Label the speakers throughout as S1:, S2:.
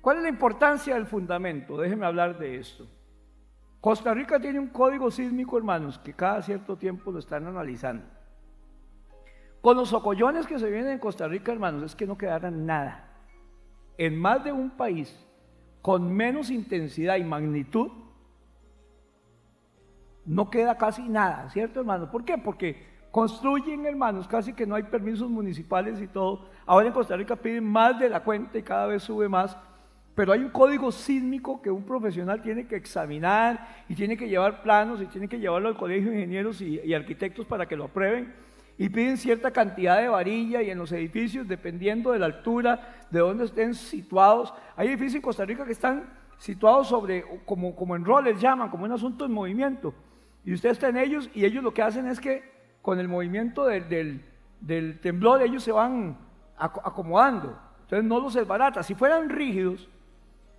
S1: ¿Cuál es la importancia del fundamento? Déjenme hablar de esto. Costa Rica tiene un código sísmico, hermanos, que cada cierto tiempo lo están analizando. Con los socollones que se vienen en Costa Rica, hermanos, es que no quedará nada. En más de un país con menos intensidad y magnitud, no queda casi nada, ¿cierto, hermanos? ¿Por qué? Porque construyen, hermanos, casi que no hay permisos municipales y todo. Ahora en Costa Rica piden más de la cuenta y cada vez sube más. Pero hay un código sísmico que un profesional tiene que examinar y tiene que llevar planos y tiene que llevarlo al colegio de ingenieros y arquitectos para que lo aprueben. Y piden cierta cantidad de varilla y en los edificios, dependiendo de la altura, de dónde estén situados. Hay edificios en Costa Rica que están situados sobre, como en roles llaman, como un asunto en movimiento. Y usted está en ellos y ellos lo que hacen es que con el movimiento del temblor ellos se van acomodando. Entonces no los desbarata. Si fueran rígidos,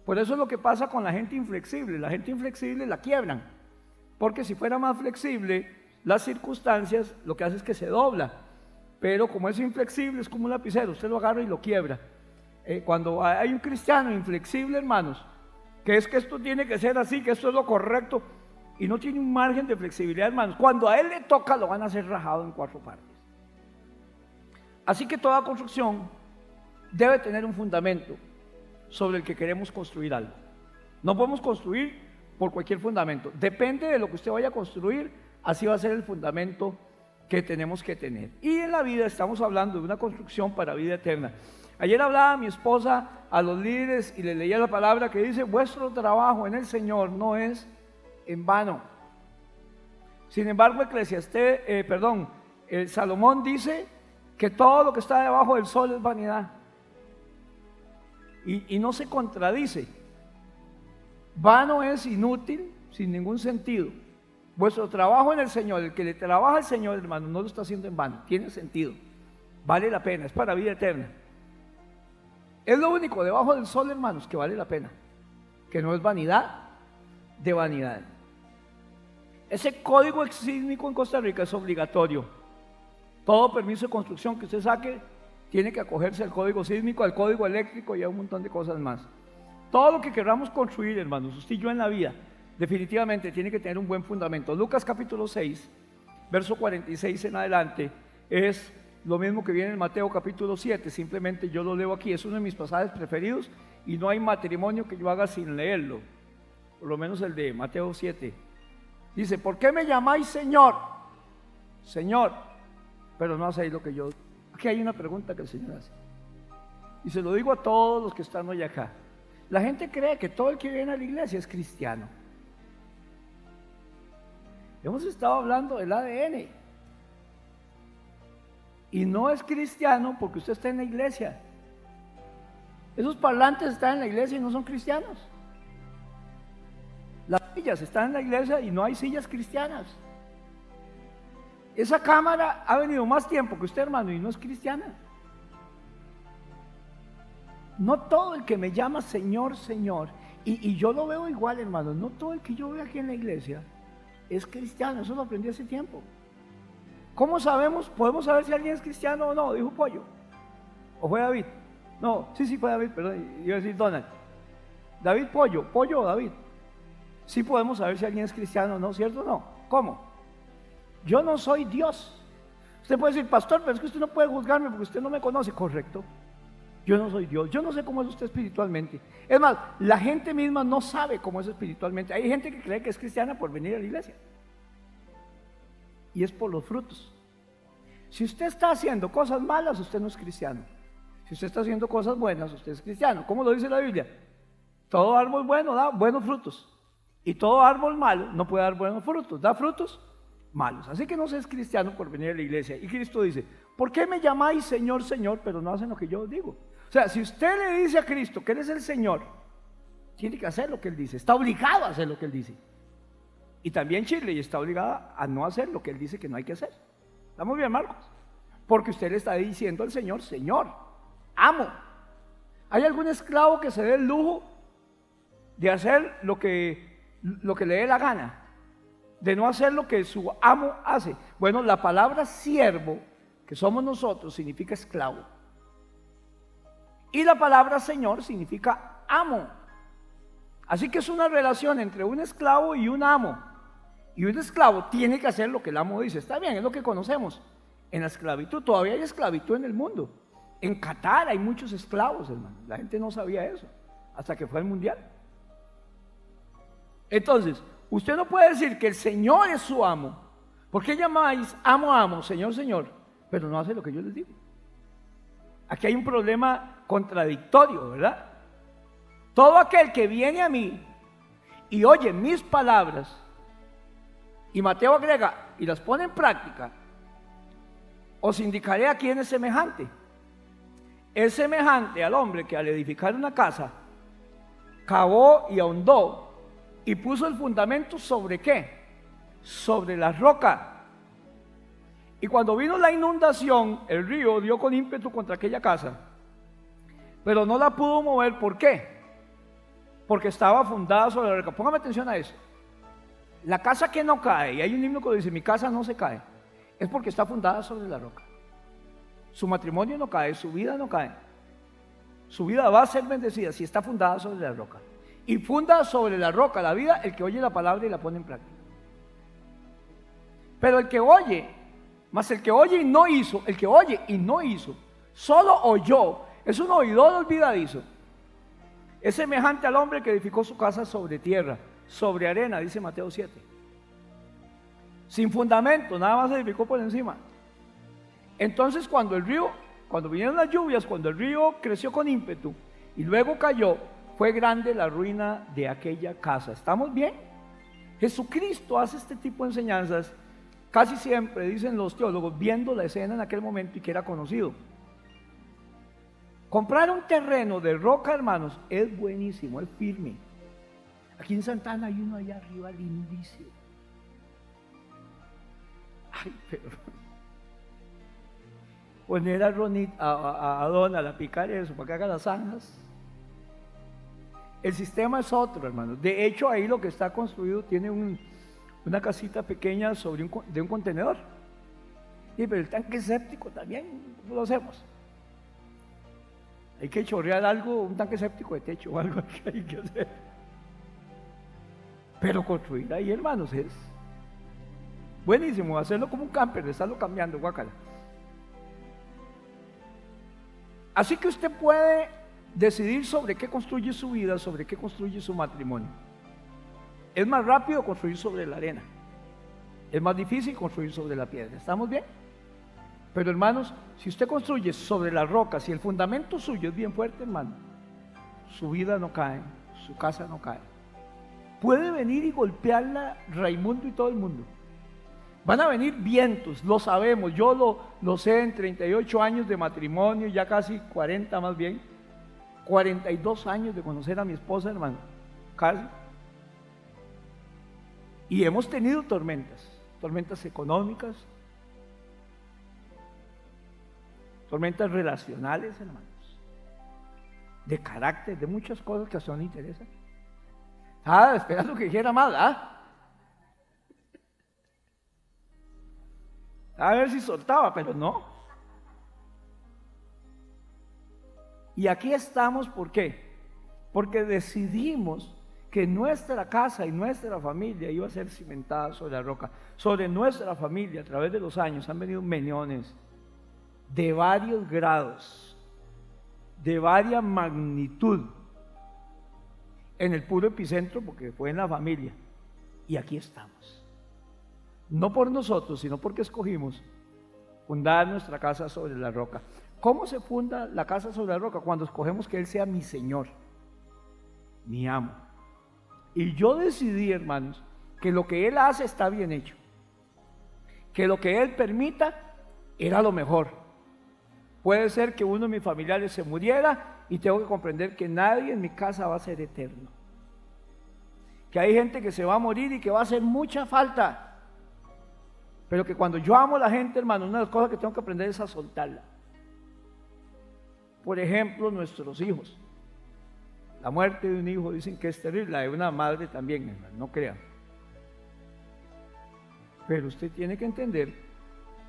S1: por eso es lo que pasa con la gente inflexible. La gente inflexible la quiebran. Porque si fuera más flexible, las circunstancias lo que hace es que se dobla. Pero como es inflexible, es como un lapicero. Usted lo agarra y lo quiebra. Cuando hay un cristiano inflexible, hermanos, que es que esto tiene que ser así, que esto es lo correcto, y no tiene un margen de flexibilidad, hermanos, cuando a él le toca, lo van a hacer rajado en 4 partes. Así que toda construcción debe tener un fundamento sobre el que queremos construir algo. No podemos construir por cualquier fundamento. Depende de lo que usted vaya a construir, así va a ser el fundamento que tenemos que tener. Y en la vida estamos hablando de una construcción para vida eterna. Ayer hablaba mi esposa a los líderes y le leía la palabra que dice: vuestro trabajo en el Señor no es en vano. Sin embargo, Salomón dice que todo lo que está debajo del sol es vanidad. Y no se contradice. Vano es inútil, sin ningún sentido. Vuestro trabajo en el Señor, el que le trabaja al Señor, hermano, no lo está haciendo en vano, tiene sentido, vale la pena, es para vida eterna. Es lo único debajo del sol, hermanos, que vale la pena, que no es vanidad de vanidad. Ese código sísmico en Costa Rica es obligatorio. Todo permiso de construcción que usted saque tiene que acogerse al código sísmico, al código eléctrico y a un montón de cosas más. Todo lo que queramos construir, hermanos, usted y yo en la vida, definitivamente tiene que tener un buen fundamento. Lucas capítulo 6, verso 46 en adelante, es lo mismo que viene en Mateo capítulo 7, simplemente yo lo leo aquí, es uno de mis pasajes preferidos y no hay matrimonio que yo haga sin leerlo, por lo menos el de Mateo 7. Dice: ¿por qué me llamáis Señor? Señor, pero no hacéis lo que yo. Aquí hay una pregunta que el Señor hace. Y se lo digo a todos los que están hoy acá. La gente cree que todo el que viene a la iglesia es cristiano. Hemos estado hablando del ADN. Y no es cristiano porque usted está en la iglesia. Esos parlantes están en la iglesia y no son cristianos. Las sillas están en la iglesia y no hay sillas cristianas. Esa cámara ha venido más tiempo que usted, hermano, y no es cristiana. No todo el que me llama Señor, Señor, y yo lo veo igual, hermano, no todo el que yo veo aquí en la iglesia es cristiano. Eso lo aprendí hace tiempo. ¿Cómo sabemos? ¿Podemos saber si alguien es cristiano o no? Dijo Pollo. ¿O fue David? No, sí fue David, perdón, iba a decir Donald. David, Pollo o David. Sí podemos saber si alguien es cristiano o no, ¿cierto o no? ¿Cómo? Yo no soy Dios. Usted puede decir: pastor, pero es que usted no puede juzgarme porque usted no me conoce. Correcto. Yo no soy Dios. Yo no sé cómo es usted espiritualmente. Es más, la gente misma no sabe cómo es espiritualmente. Hay gente que cree que es cristiana por venir a la iglesia. Y es por los frutos. Si usted está haciendo cosas malas, usted no es cristiano. Si usted está haciendo cosas buenas, usted es cristiano. ¿Cómo lo dice la Biblia? Todo árbol bueno da buenos frutos. Y todo árbol malo no puede dar buenos frutos. Da frutos malos. Así que no se es cristiano por venir a la iglesia. Y Cristo dice: ¿por qué me llamáis Señor, Señor, pero no hacen lo que yo digo? O sea, si usted le dice a Cristo que Él es el Señor, tiene que hacer lo que Él dice. Está obligado a hacer lo que Él dice. Y también Shirley está obligada a no hacer lo que Él dice que no hay que hacer. ¿Estamos bien, Marcos? Porque usted le está diciendo al Señor: Señor, amo. ¿Hay algún esclavo que se dé el lujo de hacer lo que le dé la gana? De no hacer lo que su amo hace. Bueno, la palabra siervo, que somos nosotros, significa esclavo. Y la palabra Señor significa amo. Así que es una relación entre un esclavo y un amo. Y un esclavo tiene que hacer lo que el amo dice. Está bien, es lo que conocemos. En la esclavitud, todavía hay esclavitud en el mundo. En Qatar hay muchos esclavos, hermano. La gente no sabía eso hasta que fue al mundial. Entonces, usted no puede decir que el Señor es su amo. ¿Por qué llamáis amo, amo, Señor, Señor? Pero no hace lo que yo les digo. Aquí hay un problema contradictorio, ¿verdad? Todo aquel que viene a mí y oye mis palabras, y Mateo agrega, y las pone en práctica, os indicaré a quién es semejante. Es semejante al hombre que al edificar una casa, cavó y ahondó, y puso el fundamento ¿sobre qué? Sobre la roca. Y cuando vino la inundación, el río dio con ímpetu contra aquella casa, pero no la pudo mover. ¿Por qué? Porque estaba fundada sobre la roca. Póngame atención a eso. La casa que no cae, y hay un himno que dice, mi casa no se cae, es porque está fundada sobre la roca. Su matrimonio no cae, su vida no cae. Su vida va a ser bendecida si está fundada sobre la roca. Y funda sobre la roca la vida el que oye la palabra y la pone en práctica. Pero el que oye, más el que oye y no hizo, el que oye y no hizo, solo oyó, es un oidor olvidadizo. Es semejante al hombre que edificó su casa sobre tierra, sobre arena, dice Mateo 7. Sin fundamento, nada más se edificó por encima. Entonces cuando vinieron las lluvias, cuando el río creció con ímpetu y luego cayó, fue grande la ruina de aquella casa. ¿Estamos bien? Jesucristo hace este tipo de enseñanzas casi siempre, dicen los teólogos, viendo la escena en aquel momento y que era conocido. Comprar un terreno de roca, hermanos, es buenísimo, es firme. Aquí en Santana hay uno allá arriba lindísimo. Ay, pero poner a Donald a picar eso para que haga las zanjas. El sistema es otro, hermanos. De hecho, ahí lo que está construido tiene una casita pequeña de un contenedor. Sí, pero el tanque séptico también, ¿cómo lo hacemos? Hay que chorrear algo, un tanque séptico de techo o algo que hay que hacer. Pero construir ahí, hermanos, es buenísimo. Hacerlo como un camper, estarlo cambiando, guácala. Así que usted puede decidir sobre qué construye su vida, sobre qué construye su matrimonio. Es más rápido construir sobre la arena. Es más difícil construir sobre la piedra. ¿Estamos bien? Pero hermanos, si usted construye sobre la roca, si el fundamento suyo es bien fuerte, hermano, su vida no cae, su casa no cae. Puede venir y golpearla Raimundo y todo el mundo. Van a venir vientos, lo sabemos. Yo lo sé en 38 años de matrimonio, ya casi 40 más bien. 42 años de conocer a mi esposa, hermano, casi. Y hemos tenido tormentas económicas, tormentas relacionales, hermanos, de carácter, de muchas cosas que a usted no le interesan. Esperando que dijera más, a ver si soltaba, pero no. Y aquí estamos, ¿por qué? Porque decidimos que nuestra casa y nuestra familia iba a ser cimentada sobre la roca. Sobre nuestra familia, a través de los años, han venido meñones de varios grados, de varia magnitud, en el puro epicentro, porque fue en la familia. Y aquí estamos. No por nosotros, sino porque escogimos fundar nuestra casa sobre la roca. ¿Cómo se funda la casa sobre la roca? Cuando escogemos que Él sea mi Señor, mi amo. Y yo decidí, hermanos, que lo que Él hace está bien hecho, que lo que Él permita era lo mejor. Puede ser que uno de mis familiares se muriera y tengo que comprender que nadie en mi casa va a ser eterno, que hay gente que se va a morir y que va a hacer mucha falta, pero que cuando yo amo a la gente, hermano, una de las cosas que tengo que aprender es a soltarla. Por ejemplo, nuestros hijos. La muerte de un hijo dicen que es terrible, la de una madre también, hermano, no crean. Pero usted tiene que entender,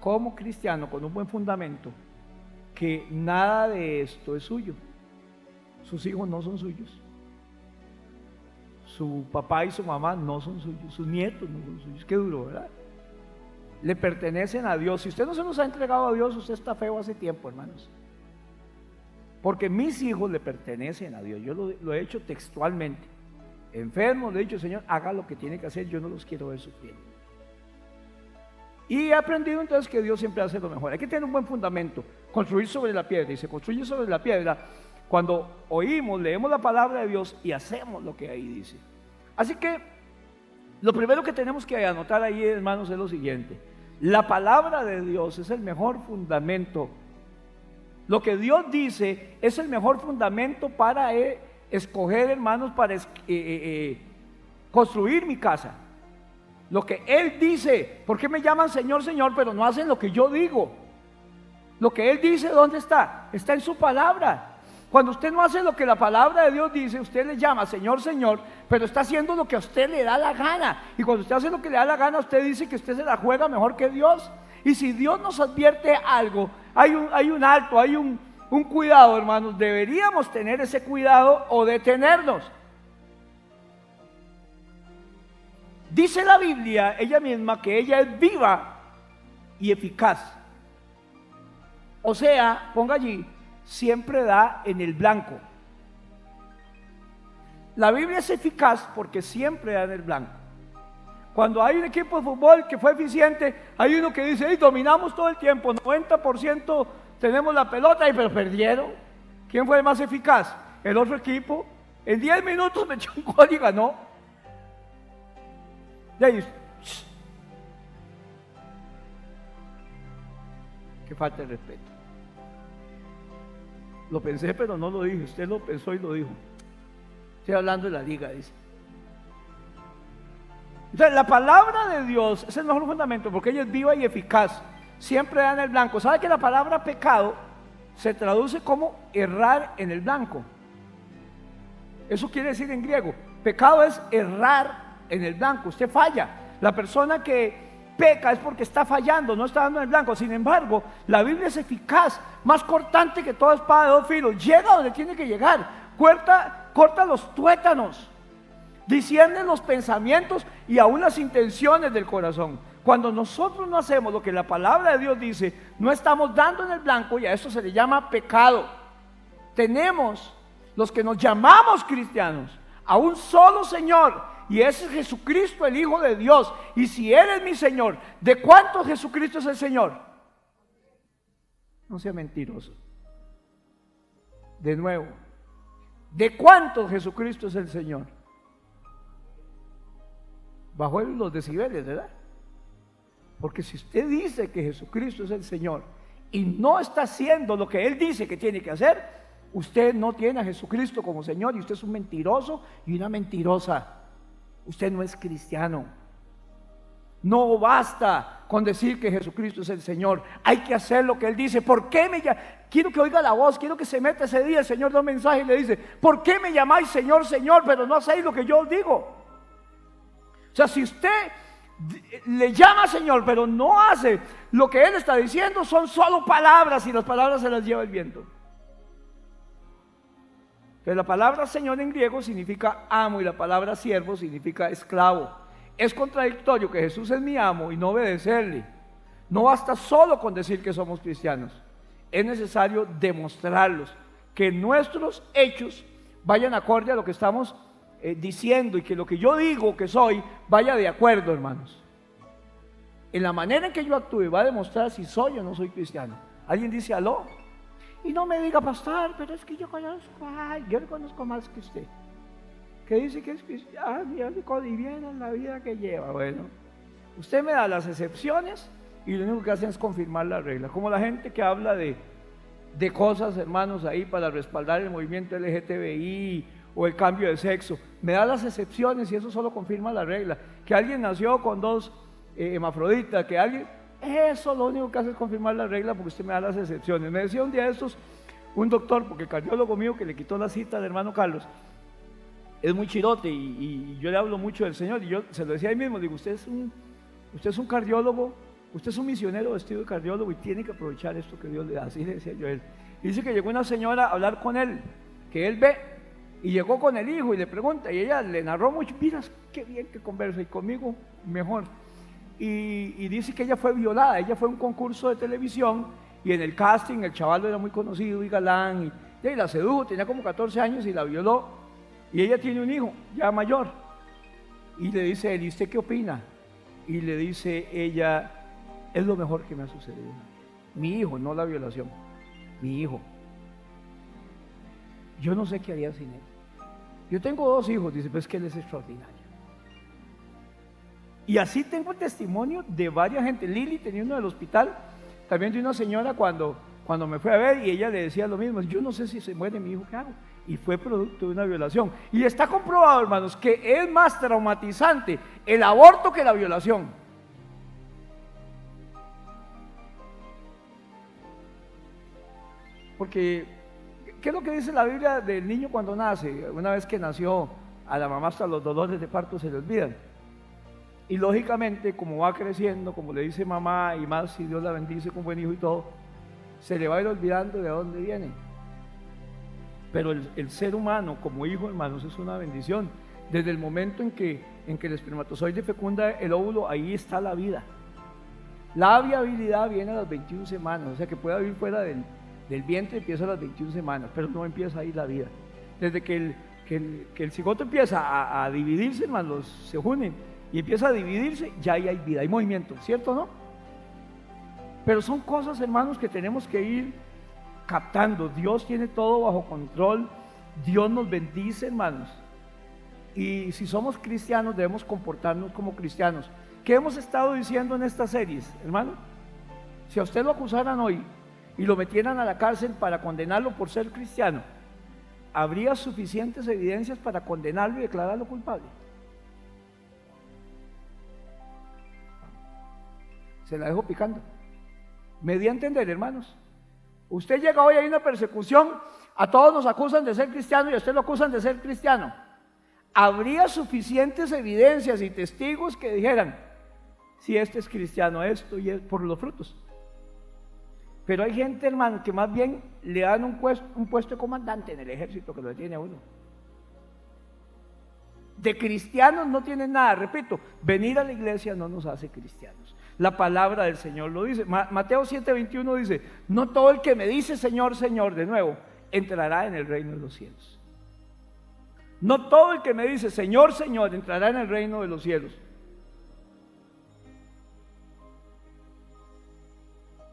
S1: como cristiano con un buen fundamento, que nada de esto es suyo. Sus hijos no son suyos. su papá y su mamá no son suyos, sus nietos no son suyos. Qué duro, ¿verdad? Le pertenecen a Dios. Si usted no se los ha entregado a Dios, usted está feo hace tiempo, hermanos. Porque mis hijos le pertenecen a Dios. Yo lo he hecho textualmente. Enfermo, le he dicho, Señor, haga lo que tiene que hacer, yo no los quiero ver sufriendo. Y he aprendido entonces que Dios siempre hace lo mejor. Hay que tener un buen fundamento, construir sobre la piedra. Y se construye sobre la piedra cuando oímos, leemos la palabra de Dios y hacemos lo que ahí dice. Así que lo primero que tenemos que anotar ahí, hermanos, es lo siguiente: la palabra de Dios es el mejor fundamento. Lo que Dios dice es el mejor fundamento para escoger, hermanos, para construir mi casa. Lo que Él dice. ¿Por qué me llaman Señor, Señor, pero no hacen lo que yo digo? Lo que Él dice, ¿dónde está? Está en su palabra. Cuando usted no hace lo que la palabra de Dios dice, usted le llama Señor, Señor, pero está haciendo lo que a usted le da la gana. Y cuando usted hace lo que le da la gana, usted dice que usted se la juega mejor que Dios. Y si Dios nos advierte algo, hay un alto, hay un cuidado, hermanos. Deberíamos tener ese cuidado o detenernos. Dice la Biblia, ella misma, que ella es viva y eficaz. O sea, ponga allí, siempre da en el blanco. La Biblia es eficaz porque siempre da en el blanco. Cuando hay un equipo de fútbol que fue eficiente, hay uno que dice, hey, dominamos todo el tiempo, 90% tenemos la pelota, pero perdieron. ¿Quién fue el más eficaz? El otro equipo. En 10 minutos metió un gol y ganó. Y ahí, que falta de respeto. Lo pensé, pero no lo dije. Usted lo pensó y lo dijo. Estoy hablando de la liga, dice. Entonces, la palabra de Dios es el mejor fundamento porque ella es viva y eficaz. Siempre da en el blanco. ¿Sabe que la palabra pecado se traduce como errar en el blanco? Eso quiere decir en griego. Pecado es errar en el blanco. Usted falla. La persona que peca es porque está fallando, no está dando en el blanco. Sin embargo, la Biblia es eficaz, más cortante que toda espada de dos filos. Llega donde tiene que llegar. Corta los tuétanos. Discierne los pensamientos y aún las intenciones del corazón. Cuando nosotros no hacemos lo que la palabra de Dios dice, no estamos dando en el blanco y a eso se le llama pecado. Tenemos, los que nos llamamos cristianos, a un solo Señor, y ese es Jesucristo, el Hijo de Dios. Y si Él es mi Señor, ¿de cuántos Jesucristo es el Señor? No sea mentiroso. De nuevo, ¿de cuántos Jesucristo es el Señor? Bajó los decibeles, ¿verdad? Porque si usted dice que Jesucristo es el Señor y no está haciendo lo que Él dice que tiene que hacer, usted no tiene a Jesucristo como Señor y usted es un mentiroso y una mentirosa. Usted no es cristiano. No basta con decir que Jesucristo es el Señor. Hay que hacer lo que Él dice. ¿Por qué me llamáis? Quiero que oiga la voz, quiero que se meta ese día. El Señor da un mensaje y le dice: ¿por qué me llamáis Señor, Señor, pero no hacéis lo que yo os digo? O sea, si usted le llama Señor, pero no hace lo que Él está diciendo, son solo palabras y las palabras se las lleva el viento. Pero la palabra Señor en griego significa amo y la palabra siervo significa esclavo. Es contradictorio que Jesús es mi amo y no obedecerle. No basta solo con decir que somos cristianos. Es necesario demostrarlos, que nuestros hechos vayan acorde a lo que estamos diciendo y que lo que yo digo que soy vaya de acuerdo, hermanos. En la manera en que yo actúe va a demostrar si soy o no soy cristiano. Alguien dice aló y no me diga: pastor, pero es que yo conozco, yo le conozco más que usted, que dice que es cristiano y bien en la vida que lleva. Bueno, usted me da las excepciones y lo único que hacen es confirmar la regla, como la gente que habla de cosas, hermanos, ahí para respaldar el movimiento LGTBI o el cambio de sexo. Me da las excepciones y eso solo confirma la regla. Que alguien nació con dos hermafroditas, que alguien... Eso lo único que hace es confirmar la regla, porque usted me da las excepciones. Me decía un día de estos un doctor, porque el cardiólogo mío que le quitó la cita al hermano Carlos es muy chirote y yo le hablo mucho del Señor, y yo se lo decía ahí mismo, digo: usted es un cardiólogo, usted es un misionero vestido de cardiólogo y tiene que aprovechar esto que Dios le da. Así le decía yo a él. Y dice que llegó una señora a hablar con él, que él ve, Y llegó con el hijo y le pregunta, y ella le narró mucho, miras qué bien que conversa, y conmigo mejor. Y dice que ella fue violada, ella fue a un concurso de televisión, y en el casting el chaval era muy conocido y galán, y la sedujo, tenía como 14 años y la violó, y ella tiene un hijo, ya mayor, y le dice él, ¿y usted qué opina? Y le dice ella, es lo mejor que me ha sucedido. Mi hijo, no la violación, mi hijo. Yo no sé qué haría sin él. Yo tengo 2 hijos, dice, pero es que él es extraordinario. Y así tengo testimonio de varias gente. Lili tenía uno del hospital, también de una señora cuando me fue a ver, y ella le decía lo mismo, yo no sé si se muere mi hijo, ¿qué hago? Y fue producto de una violación. Y está comprobado, hermanos, que es más traumatizante el aborto que la violación. Porque, ¿qué es lo que dice la Biblia del niño cuando nace? Una vez que nació, a la mamá hasta los dolores de parto se le olvidan. Y lógicamente, como va creciendo, como le dice mamá, y más si Dios la bendice con buen hijo y todo, se le va a ir olvidando de dónde viene. Pero el ser humano como hijo, hermanos, es una bendición. Desde el momento en que el espermatozoide fecunda el óvulo, ahí está la vida. La viabilidad viene a las 21 semanas, o sea que puede vivir fuera del vientre, empieza a las 21 semanas, pero no empieza ahí la vida. Desde que el cigoto empieza a dividirse, hermanos, se unen y empieza a dividirse, ya ahí hay vida, hay movimiento, ¿cierto o no? Pero son cosas, hermanos, que tenemos que ir captando. Dios tiene todo bajo control, Dios nos bendice, hermanos. Y si somos cristianos, debemos comportarnos como cristianos. ¿Qué hemos estado diciendo en estas series, hermano? Si a usted lo acusaran hoy y lo metieran a la cárcel para condenarlo por ser cristiano, ¿habría suficientes evidencias para condenarlo y declararlo culpable? Se la dejo picando. Me di a entender, hermanos. Usted llega hoy, hay una persecución, a todos nos acusan de ser cristiano y a usted lo acusan de ser cristiano. ¿Habría suficientes evidencias y testigos que dijeran, si este es cristiano, esto y es por los frutos? Pero hay gente, hermano, que más bien le dan un puesto de comandante en el ejército que lo detiene a uno. De cristianos no tienen nada. Repito, venir a la iglesia no nos hace cristianos. La palabra del Señor lo dice. Mateo 7:21 dice, no todo el que me dice Señor, Señor, de nuevo, entrará en el reino de los cielos. No todo el que me dice Señor, Señor, entrará en el reino de los cielos.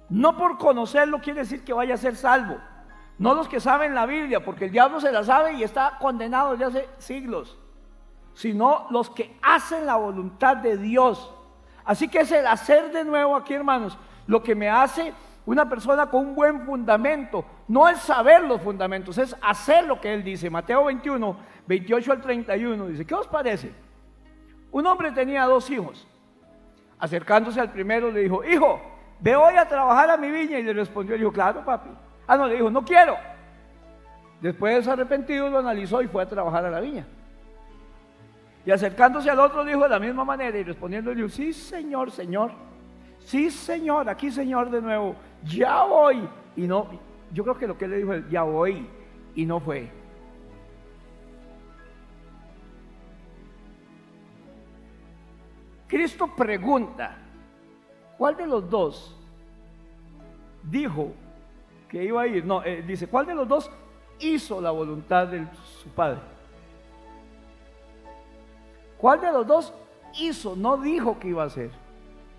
S1: No por conocerlo quiere decir que vaya a ser salvo. No los que saben la Biblia, porque el diablo se la sabe y está condenado desde hace siglos, sino los que hacen la voluntad de Dios. Así que es el hacer de nuevo aquí, hermanos, lo que me hace una persona con un buen fundamento. No es saber los fundamentos, es hacer lo que Él dice. Mateo 21, 28 al 31 dice, ¿qué os parece? Un hombre tenía 2 hijos. Acercándose al primero le dijo, hijo, ve hoy a trabajar a mi viña. Y le respondió, le dijo, claro, papi. No, le dijo, no quiero. Después arrepentido lo analizó y fue a trabajar a la viña. Y acercándose al otro dijo de la misma manera y respondiendo le dijo, sí señor, Señor, sí señor, aquí Señor de nuevo, ya voy. Y no, yo creo que lo que él le dijo es, ya voy, y no fue. Cristo pregunta, ¿cuál de los dos dijo que iba a ir? No, dice, ¿cuál de los dos hizo la voluntad de su Padre? ¿Cuál de los dos hizo? No dijo que iba a hacer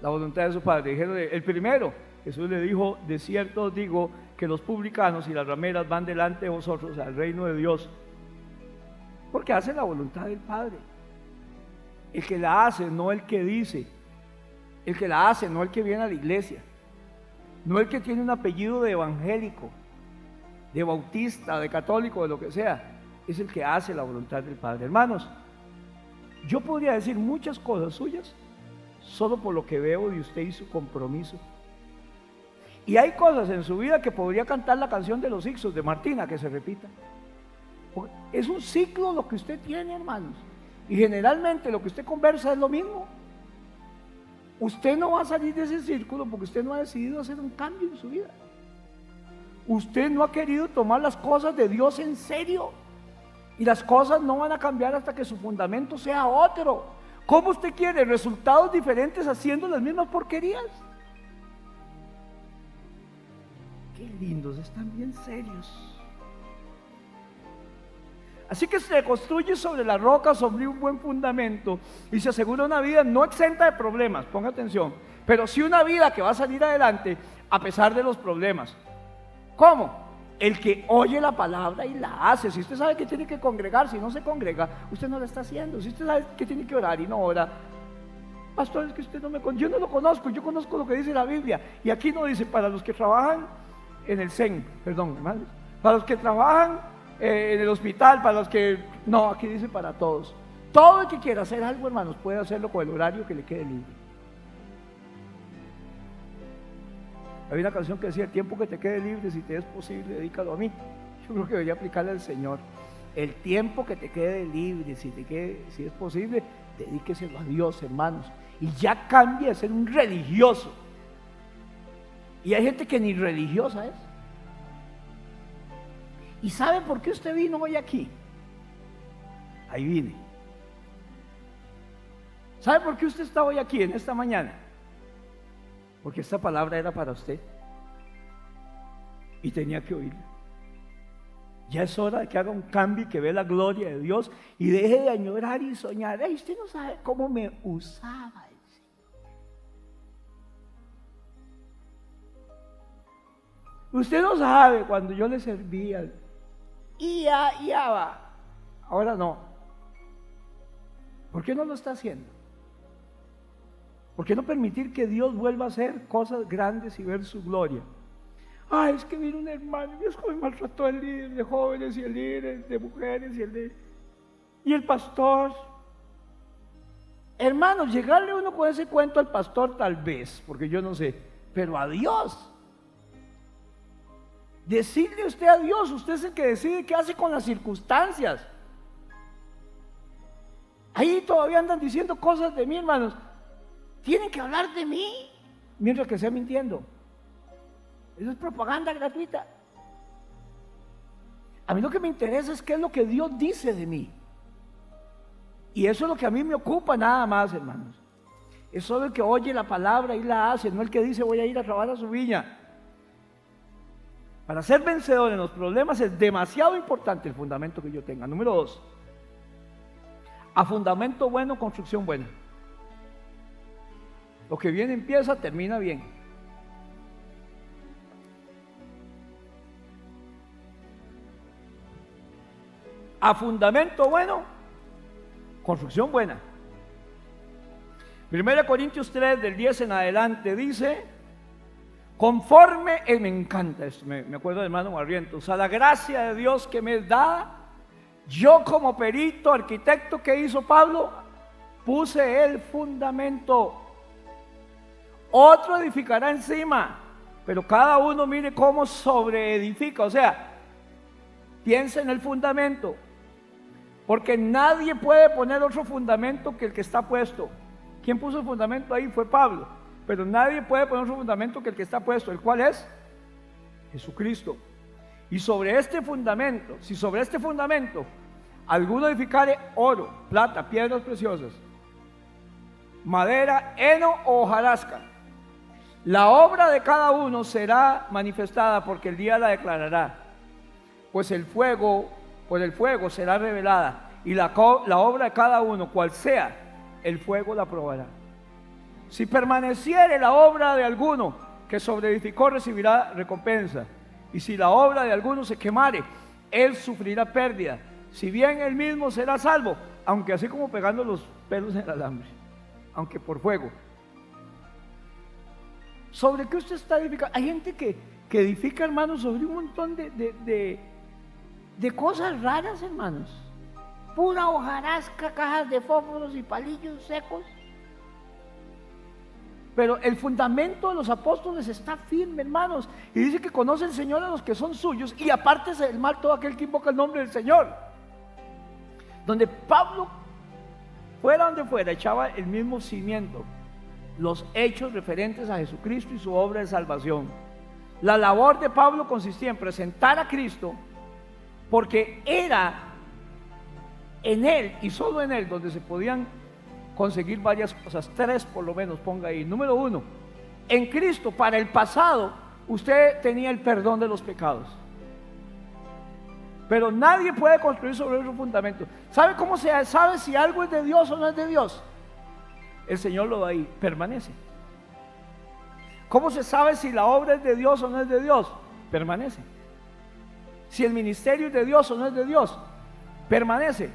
S1: la voluntad de su Padre. Dijeron, el primero, Jesús le dijo, de cierto os digo que los publicanos y las rameras van delante de vosotros al reino de Dios, porque hacen la voluntad del Padre. El que la hace, no el que dice. El que la hace, no el que viene a la iglesia. No el que tiene un apellido de evangélico, de bautista, de católico, de lo que sea. Es el que hace la voluntad del Padre. Hermanos, yo podría decir muchas cosas suyas solo por lo que veo de usted y su compromiso. Y hay cosas en su vida que podría cantar la canción de los Ixos de Martina que se repita. Es un ciclo lo que usted tiene, hermanos. Y generalmente lo que usted conversa es lo mismo. Usted no va a salir de ese círculo porque usted no ha decidido hacer un cambio en su vida. Usted no ha querido tomar las cosas de Dios en serio. Y las cosas no van a cambiar hasta que su fundamento sea otro. ¿Cómo usted quiere resultados diferentes haciendo las mismas porquerías? Qué lindos, están bien serios. Así que se construye sobre la roca, sobre un buen fundamento, y se asegura una vida no exenta de problemas, ponga atención, pero sí una vida que va a salir adelante a pesar de los problemas. ¿Cómo? El que oye la palabra y la hace. Si usted sabe que tiene que congregar, si no se congrega, usted no la está haciendo. Si usted sabe que tiene que orar y no ora, pastor, es que usted no me conoce. Yo no lo conozco, yo conozco lo que dice la Biblia. Y aquí no dice para los que trabajan en el CEN, perdón, hermanos, para los que trabajan en el hospital, para los que... No, aquí dice para todos. Todo el que quiera hacer algo, hermanos, puede hacerlo con el horario que le quede libre. Había una canción que decía: el tiempo que te quede libre, si te es posible, dedícalo a mí. Yo creo que debería aplicarle al Señor. El tiempo que te quede libre, si es posible, dedíqueselo a Dios, hermanos. Y ya cambia de ser un religioso. Y hay gente que ni religiosa es. ¿Y sabe por qué usted vino hoy aquí? Ahí vine. ¿Sabe por qué usted está hoy aquí en esta mañana? Porque esta palabra era para usted y tenía que oírla. Ya es hora de que haga un cambio y que vea la gloria de Dios y deje de añorar y soñar. Ay, usted no sabe cómo me usaba el Señor. Usted no sabe cuando yo le servía. Y ya va. Ahora no. ¿Por qué no lo está haciendo? ¿Por qué no permitir que Dios vuelva a hacer cosas grandes y ver su gloria? Ay, es que vino un hermano y es como maltrató al líder de jóvenes y el líder de mujeres y el pastor. Hermanos, llegarle uno con ese cuento al pastor tal vez, porque yo no sé, pero a Dios. Decirle usted a Dios, usted es el que decide qué hace con las circunstancias. Ahí todavía andan diciendo cosas de mí, hermanos. Tienen que hablar de mí mientras que sea mintiendo. Eso es propaganda gratuita. A mí lo que me interesa es qué es lo que Dios dice de mí. Y eso es lo que a mí me ocupa nada más, hermanos. Es solo el que oye la palabra y la hace, no el que dice voy a ir a trabajar a su viña. Para ser vencedor en los problemas es demasiado importante el fundamento que yo tenga. Número 2. A fundamento bueno, construcción buena. Lo que bien empieza, termina bien. A fundamento bueno, construcción buena. 1 Corintios 3, del 10 en adelante, dice: conforme, me encanta esto, me acuerdo del hermano Barrientos, a la gracia de Dios que me da, yo como perito, arquitecto, ¿qué hizo Pablo? Puse el fundamento. Otro edificará encima, pero cada uno mire cómo sobreedifica. O sea, piensa en el fundamento, porque nadie puede poner otro fundamento que el que está puesto. ¿Quién puso el fundamento ahí? Fue Pablo, pero nadie puede poner otro fundamento que el que está puesto. ¿El cual es? Jesucristo. Y sobre este fundamento, si sobre este fundamento alguno edificare oro, plata, piedras preciosas, madera, heno o hojarasca, la obra de cada uno será manifestada, porque el día la declarará, pues por el fuego será revelada, y la obra de cada uno, cual sea, el fuego la probará. Si permaneciere la obra de alguno que sobreedificó, recibirá recompensa, y si la obra de alguno se quemare, él sufrirá pérdida, si bien él mismo será salvo, aunque así como pegando los pelos en el alambre, aunque por fuego. ¿Sobre qué usted está edificando? Hay gente que edifica, hermanos, sobre un montón de cosas raras, hermanos. Pura hojarasca, cajas de fósforos y palillos secos. Pero el fundamento de los apóstoles está firme, hermanos. Y dice que conoce el Señor a los que son suyos, y apártese del mal todo aquel que invoca el nombre del Señor. Donde Pablo, fuera donde fuera, echaba el mismo cimiento. Los hechos referentes a Jesucristo y su obra de salvación. La labor de Pablo consistía en presentar a Cristo, porque era en Él y solo en Él donde se podían conseguir varias cosas, 3 por lo menos, ponga ahí. Número 1, en Cristo para el pasado usted tenía el perdón de los pecados, pero nadie puede construir sobre esos fundamentos. ¿Sabe cómo se sabe si algo es de Dios o no es de Dios? El Señor lo da ahí, permanece. ¿Cómo se sabe si la obra es de Dios o no es de Dios? Permanece. Si el ministerio es de Dios o no es de Dios, permanece.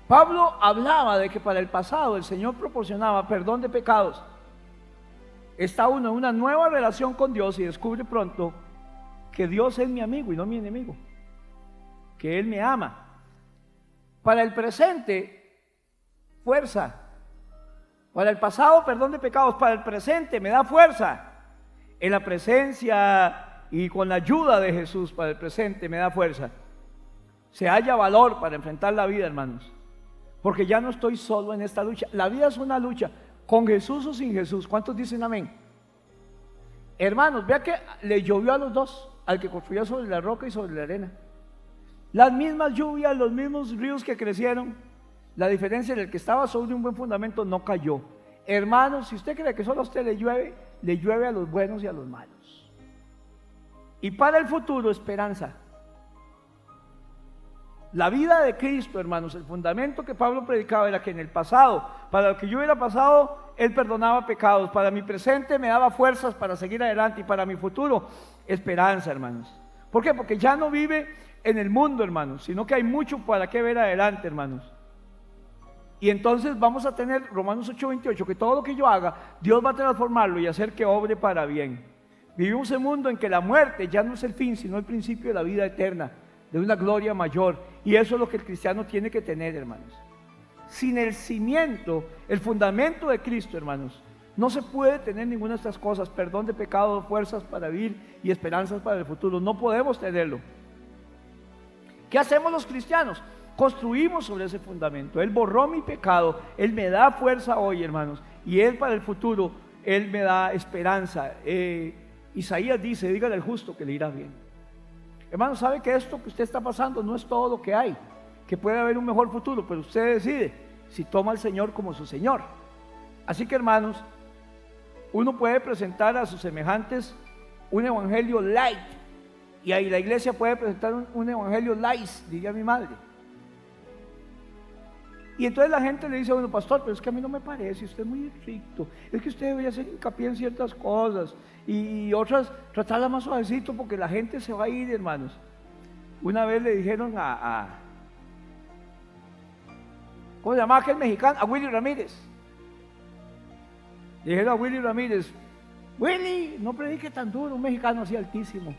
S1: Pablo hablaba de que para el pasado el Señor proporcionaba perdón de pecados. Está uno en una nueva relación con Dios y descubre pronto que Dios es mi amigo y no mi enemigo, que Él me ama. Para el presente, fuerza. Para el pasado, perdón de pecados. Para el presente, me da fuerza. En la presencia y con la ayuda de Jesús, para el presente, me da fuerza. Se halla valor para enfrentar la vida, hermanos. Porque ya no estoy solo en esta lucha. La vida es una lucha, con Jesús o sin Jesús. ¿Cuántos dicen amén? Hermanos, vea que le llovió a los dos, al que construyó sobre la roca y sobre la arena. Las mismas lluvias, los mismos ríos que crecieron. La diferencia es que el que estaba sobre un buen fundamento no cayó. Hermanos, si usted cree que solo a usted le llueve a los buenos y a los malos. Y para el futuro, esperanza. La vida de Cristo, hermanos, el fundamento que Pablo predicaba era que en el pasado, para lo que yo hubiera pasado, Él perdonaba pecados. Para mi presente me daba fuerzas para seguir adelante, y para mi futuro, esperanza, hermanos. ¿Por qué? Porque ya no vive en el mundo, hermanos, sino que hay mucho para qué ver adelante, hermanos. Y entonces vamos a tener Romanos 8:28, que todo lo que yo haga, Dios va a transformarlo y hacer que obre para bien. Vivimos en un mundo en que la muerte ya no es el fin, sino el principio de la vida eterna, de una gloria mayor. Y eso es lo que el cristiano tiene que tener, hermanos. Sin el cimiento, el fundamento de Cristo, hermanos, no se puede tener ninguna de estas cosas: perdón de pecados, fuerzas para vivir y esperanzas para el futuro. No podemos tenerlo. ¿Qué hacemos los cristianos? Construimos sobre ese fundamento. Él borró mi pecado, Él me da fuerza hoy, hermanos, y Él para el futuro, Él me da esperanza. Isaías dice: dígale al justo que le irá bien. Hermanos, sabe que esto que usted está pasando no es todo lo que hay, que puede haber un mejor futuro, pero usted decide si toma al Señor como su Señor. Así que, hermanos, uno puede presentar a sus semejantes un evangelio light, y ahí la iglesia puede presentar un evangelio light, diría mi madre. Y entonces la gente le dice a uno: pastor, pero es que a mí no me parece, usted es muy estricto, es que usted debería hacer hincapié en ciertas cosas y otras tratarla más suavecito porque la gente se va a ir, hermanos. Una vez le dijeron ¿cómo se llamaba aquel mexicano? A Willy Ramírez. Le dijeron a Willy Ramírez: Willy, no predique tan duro, un mexicano así altísimo,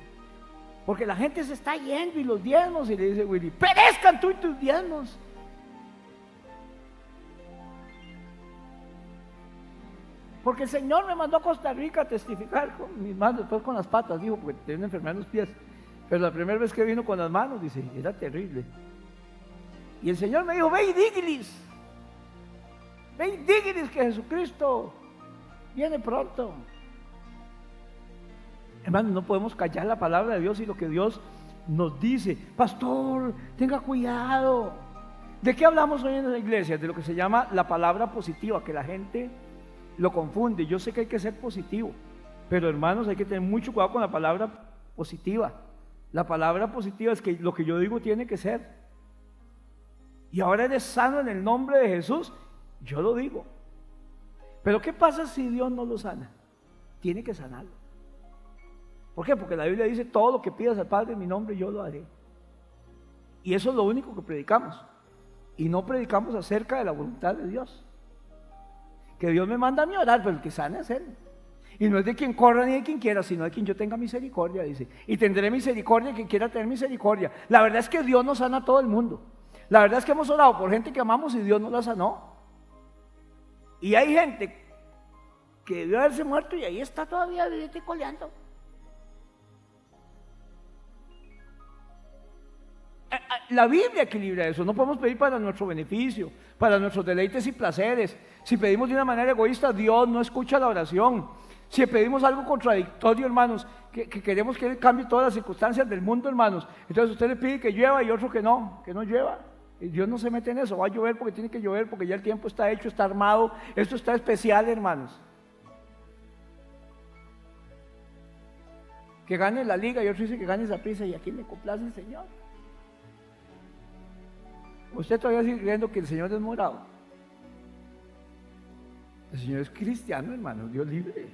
S1: porque la gente se está yendo y los diezmos. Y le dice Willy: perezcan tú y tus diezmos. Porque el Señor me mandó a Costa Rica a testificar con mis manos, después con las patas, dijo, porque tenía una enfermedad en los pies. Pero la primera vez que vino con las manos, dice, era terrible. Y el Señor me dijo: ve y dígiles que Jesucristo viene pronto. Hermanos, no podemos callar la palabra de Dios y lo que Dios nos dice. Pastor, tenga cuidado. ¿De qué hablamos hoy en la iglesia? De lo que se llama la palabra positiva, que la gente lo confunde. Yo sé que hay que ser positivo, pero hermanos, hay que tener mucho cuidado con la palabra positiva. La palabra positiva es que lo que yo digo tiene que ser. Y ahora eres sano en el nombre de Jesús, yo lo digo. Pero ¿qué pasa si Dios no lo sana? Tiene que sanarlo. ¿Por qué? Porque la Biblia dice: todo lo que pidas al Padre en mi nombre, yo lo haré. Y eso es lo único que predicamos. Y no predicamos acerca de la voluntad de Dios. Que Dios me manda a mí a orar, pero el que sana es Él. Y no es de quien corra ni de quien quiera, sino de quien yo tenga misericordia, dice. Y tendré misericordia de quien quiera tener misericordia. La verdad es que Dios no sana a todo el mundo. La verdad es que hemos orado por gente que amamos y Dios no la sanó. Y hay gente que debió haberse muerto y ahí está todavía coleando. La Biblia equilibra eso. No podemos pedir para nuestro beneficio, para nuestros deleites y placeres. Si pedimos de una manera egoísta, Dios no escucha la oración. Si pedimos algo contradictorio, hermanos, que queremos que Él cambie todas las circunstancias del mundo, hermanos, entonces usted le pide que llueva y otro que no llueva. Y Dios no se mete en eso. Va a llover porque tiene que llover, porque ya el tiempo está hecho, está armado. Esto está especial, hermanos. Que gane la liga y otro dice que gane Saprissa, y aquí le complace el Señor. Usted todavía sigue creyendo que el Señor es morado. El Señor es cristiano, hermano, Dios libre.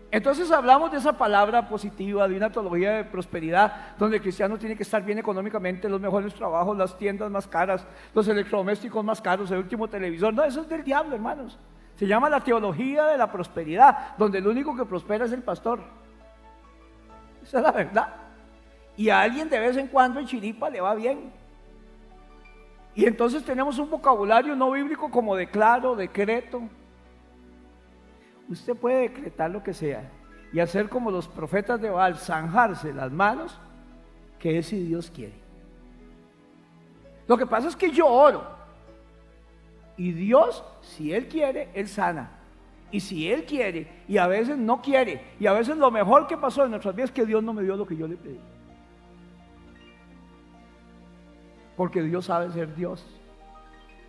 S1: Entonces hablamos de esa palabra positiva, de una teología de prosperidad, donde el cristiano tiene que estar bien económicamente, los mejores trabajos, las tiendas más caras, los electrodomésticos más caros, el último televisor. No, eso es del diablo, hermanos. Se llama la teología de la prosperidad, donde el único que prospera es el pastor. Esa es la verdad. Y a alguien de vez en cuando en chiripa le va bien. Y entonces tenemos un vocabulario no bíblico como declaro, decreto. Usted puede decretar lo que sea y hacer como los profetas de Baal, zanjarse las manos, que es si Dios quiere. Lo que pasa es que yo oro y Dios, si Él quiere, Él sana. Y si Él quiere, y a veces no quiere, y a veces lo mejor que pasó en nuestras vidas es que Dios no me dio lo que yo le pedí. Porque Dios sabe ser Dios.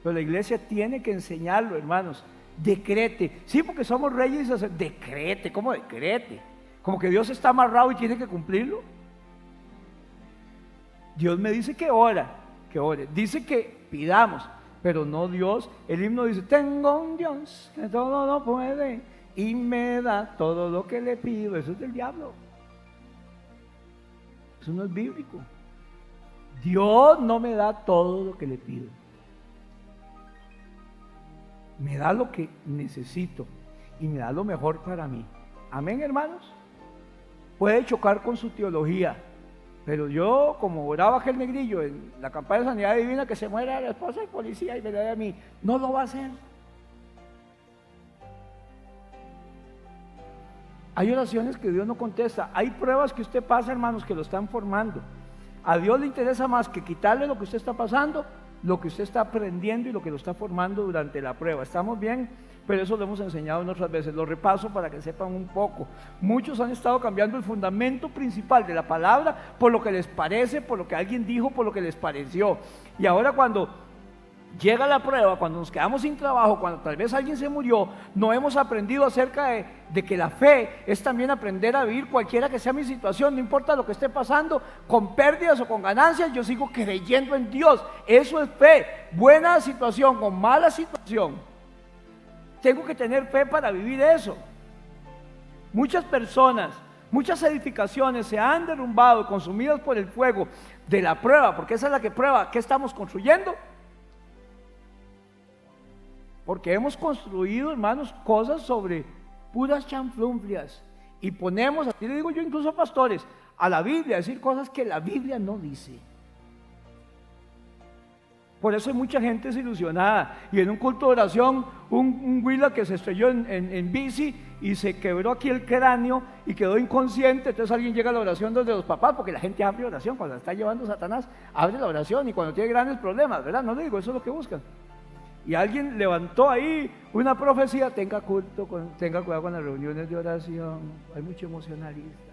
S1: Pero la iglesia tiene que enseñarlo, hermanos. Decrete. Sí, porque somos reyes y decrete. ¿Cómo decrete? Como que Dios está amarrado y tiene que cumplirlo. Dios me dice que ore. Dice que pidamos, pero no Dios. El himno dice: tengo un Dios que todo lo puede y me da todo lo que le pido. Eso es del diablo. Eso no es bíblico. Dios no me da todo lo que le pido. Me da lo que necesito y me da lo mejor para mí. Amén, hermanos. Puede chocar con su teología, pero yo, como oraba aquel negrillo en la campaña de sanidad divina, que se muera la esposa del policía y me da a mí, no lo va a hacer. Hay oraciones que Dios no contesta. Hay pruebas que usted pasa, hermanos, que lo están formando. A Dios le interesa más que quitarle lo que usted está pasando, lo que usted está aprendiendo y lo que lo está formando durante la prueba. ¿Estamos bien? Pero eso lo hemos enseñado en otras veces. Lo repaso para que sepan un poco. Muchos han estado cambiando el fundamento principal de la palabra por lo que les parece, por lo que alguien dijo, por lo que les pareció. Y ahora cuando llega la prueba, cuando nos quedamos sin trabajo, cuando tal vez alguien se murió, no hemos aprendido acerca de que la fe es también aprender a vivir cualquiera que sea mi situación, no importa lo que esté pasando, con pérdidas o con ganancias, yo sigo creyendo en Dios. Eso es fe. Buena situación o mala situación, tengo que tener fe para vivir eso. Muchas personas, muchas edificaciones se han derrumbado, consumidas por el fuego de la prueba, porque esa es la que prueba qué estamos construyendo. Porque hemos construido, hermanos, cosas sobre puras chanflunflias. Y ponemos, así le digo yo incluso a pastores, a la Biblia, a decir cosas que la Biblia no dice. Por eso hay mucha gente desilusionada. Y en un culto de oración, un huila que se estrelló en bici y se quebró aquí el cráneo y quedó inconsciente. Entonces alguien llega a la oración desde los papás, porque la gente abre oración. Cuando la está llevando Satanás, abre la oración. Y cuando tiene grandes problemas, ¿verdad? No le digo, eso es lo que buscan. Y alguien levantó ahí una profecía: tenga cuidado con las reuniones de oración, hay mucho emocionalista.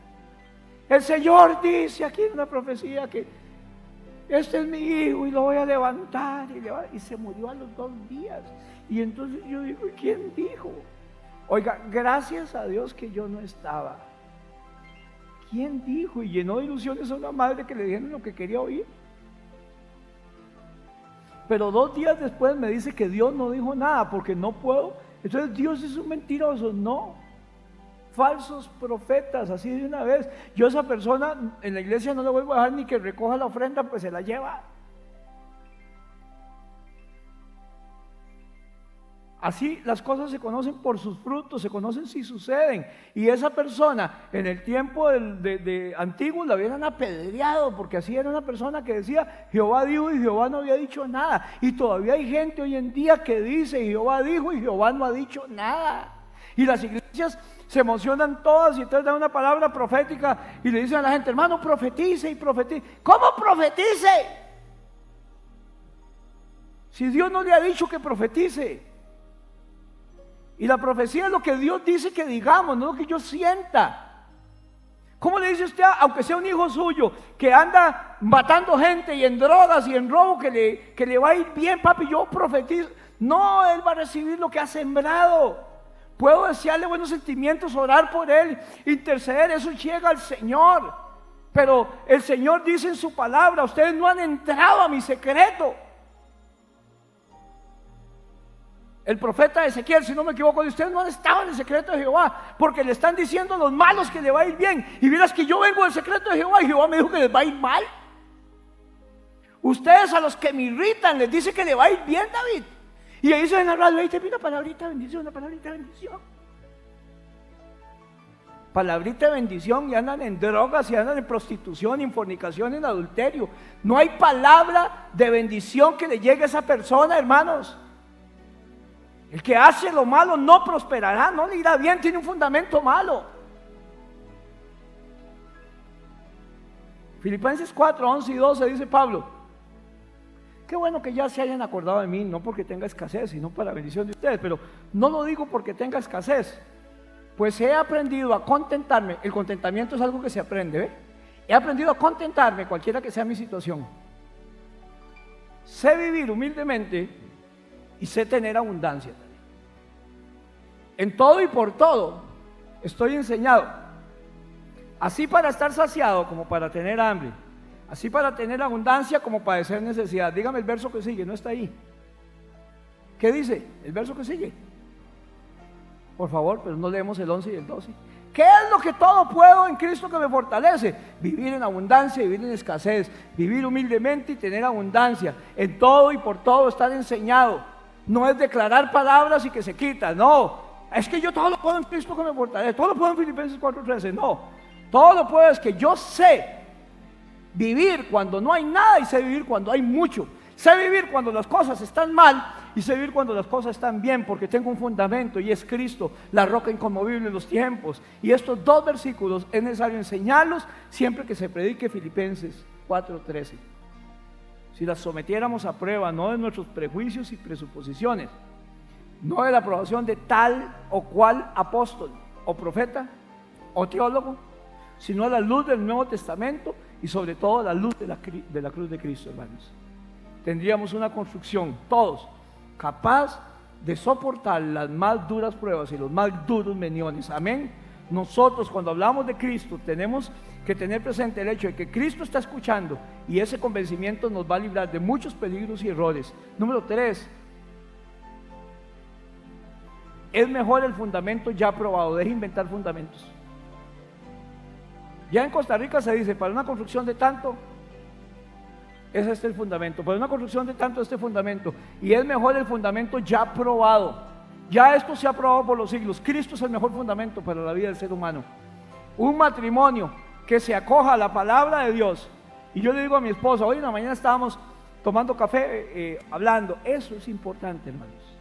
S1: El Señor dice aquí en una profecía que este es mi hijo y lo voy a levantar, y se murió a los 2 días. Y entonces yo digo: ¿quién dijo? Oiga, gracias a Dios que yo no estaba. ¿Quién dijo? Y llenó de ilusiones a una madre que le dijeron lo que quería oír. Pero 2 días después me dice que Dios no dijo nada porque no puedo. Entonces Dios es un mentiroso. No, falsos profetas, así de una vez. Yo a esa persona en la iglesia no le vuelvo a dejar ni que recoja la ofrenda, pues se la lleva. Así las cosas se conocen por sus frutos, se conocen si suceden. Y esa persona en el tiempo de antiguo la hubieran apedreado, porque así era una persona que decía: Jehová dijo y Jehová no había dicho nada. Y todavía hay gente hoy en día que dice: Jehová dijo y Jehová no ha dicho nada. Y las iglesias se emocionan todas y entonces dan una palabra profética y le dicen a la gente, hermano, profetice y profetice. ¿Cómo profetice? Si Dios no le ha dicho que profetice. Y la profecía es lo que Dios dice que digamos, no lo que yo sienta. ¿Cómo le dice usted, aunque sea un hijo suyo, que anda matando gente y en drogas y en robo, que le va a ir bien, papi, yo profetizo? No, él va a recibir lo que ha sembrado. Puedo desearle buenos sentimientos, orar por él, interceder, eso llega al Señor. Pero el Señor dice en su palabra, ustedes no han entrado a mi secreto. El profeta Ezequiel, si no me equivoco, ustedes no han estado en el secreto de Jehová, porque le están diciendo a los malos que le va a ir bien. Y miras que yo vengo del secreto de Jehová y Jehová me dijo que les va a ir mal. Ustedes a los que me irritan les dice que le va a ir bien, David. Y ahí se ven a radio, ahí te pide una palabrita de bendición, una palabrita de bendición. Palabrita de bendición, y andan en drogas, y andan en prostitución, en fornicación, en adulterio. No hay palabra de bendición que le llegue a esa persona, hermanos. El que hace lo malo no prosperará, no le irá bien, tiene un fundamento malo. Filipenses 4, 11 y 12 dice Pablo: qué bueno que ya se hayan acordado de mí, no porque tenga escasez, sino para la bendición de ustedes, pero no lo digo porque tenga escasez, pues he aprendido a contentarme. El contentamiento es algo que se aprende, ¿ve? He aprendido a contentarme cualquiera que sea mi situación. Sé vivir humildemente y sé tener abundancia. En todo y por todo estoy enseñado, así para estar saciado como para tener hambre, así para tener abundancia como padecer necesidad. Dígame el verso que sigue, no está ahí. ¿Qué dice el verso que sigue? Por favor, pero no leemos el 11 y el 12. ¿Qué es lo que todo puedo en Cristo que me fortalece? Vivir en abundancia, vivir en escasez, vivir humildemente y tener abundancia. En todo y por todo estar enseñado. No es declarar palabras y que se quitan, no. Es que yo todo lo puedo en Cristo que me fortalece, todo lo puedo en Filipenses 4:13, no. Todo lo puedo es que yo sé vivir cuando no hay nada y sé vivir cuando hay mucho. Sé vivir cuando las cosas están mal y sé vivir cuando las cosas están bien, porque tengo un fundamento y es Cristo, la roca inconmovible en los tiempos. Y estos dos versículos es necesario enseñarlos siempre que se predique Filipenses 4:13. Si las sometiéramos a prueba, no de nuestros prejuicios y presuposiciones, no de la aprobación de tal o cual apóstol o profeta o teólogo, sino a la luz del Nuevo Testamento y sobre todo a la luz de la cruz de Cristo, hermanos. Tendríamos una construcción, todos, capaz de soportar las más duras pruebas y los más duros meniones. Amén. Nosotros, cuando hablamos de Cristo, tenemos que tener presente el hecho de que Cristo está escuchando, y ese convencimiento nos va a librar de muchos peligros y errores. Número 3, es mejor el fundamento ya probado. Deje inventar fundamentos. Ya en Costa Rica se dice, para una construcción de tanto, es este el fundamento, para una construcción de tanto, este fundamento, y es mejor el fundamento ya probado. Ya esto se ha probado por los siglos. Cristo es el mejor fundamento para la vida del ser humano. Un matrimonio que se acoja a la palabra de Dios. Y yo le digo a mi esposa, hoy en la mañana estábamos tomando café, hablando. Eso es importante, hermanos.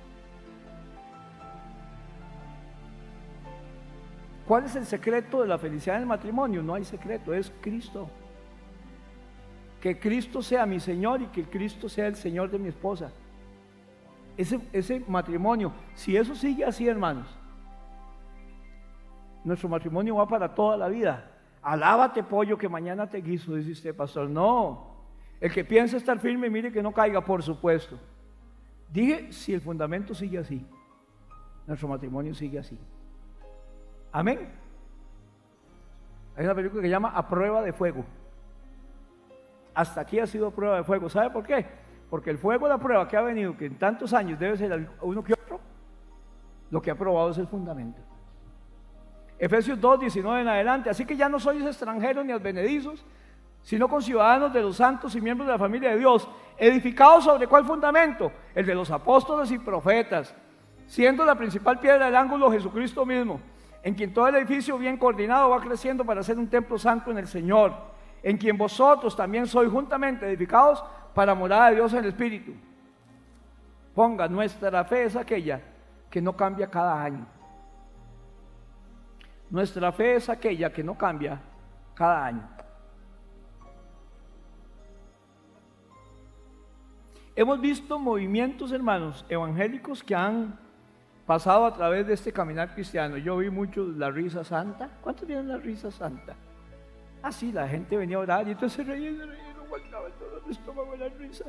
S1: ¿Cuál es el secreto de la felicidad en el matrimonio? No hay secreto, es Cristo. Que Cristo sea mi Señor y que Cristo sea el Señor de mi esposa. Ese matrimonio, si eso sigue así, hermanos, nuestro matrimonio va para toda la vida. Alábate, pollo, que mañana te guiso, dice usted, pastor. No, el que piensa estar firme, mire que no caiga, por supuesto. Dije, si el fundamento sigue así, nuestro matrimonio sigue así. Amén. Hay una película que se llama A Prueba de Fuego. Hasta aquí ha sido prueba de fuego. ¿Sabe por qué? Porque el fuego de la prueba que ha venido, que en tantos años debe ser uno que otro, lo que ha probado es el fundamento. Efesios 2:19 en adelante. Así que ya no sois extranjeros ni advenedizos, sino conciudadanos de los santos y miembros de la familia de Dios, edificados sobre ¿cuál fundamento? El de los apóstoles y profetas, siendo la principal piedra del ángulo Jesucristo mismo, en quien todo el edificio bien coordinado va creciendo para ser un templo santo en el Señor, en quien vosotros también sois juntamente edificados para morada de Dios en el Espíritu. Ponga, nuestra fe es aquella que no cambia cada año. Nuestra fe es aquella que no cambia cada año. Hemos visto movimientos, hermanos, evangélicos que han pasado a través de este caminar cristiano. Yo vi mucho la risa santa. ¿Cuántos vieron la risa santa? Ah, sí, la gente venía a orar y entonces se reía, no aguantaba el dolor de estómago de la risa.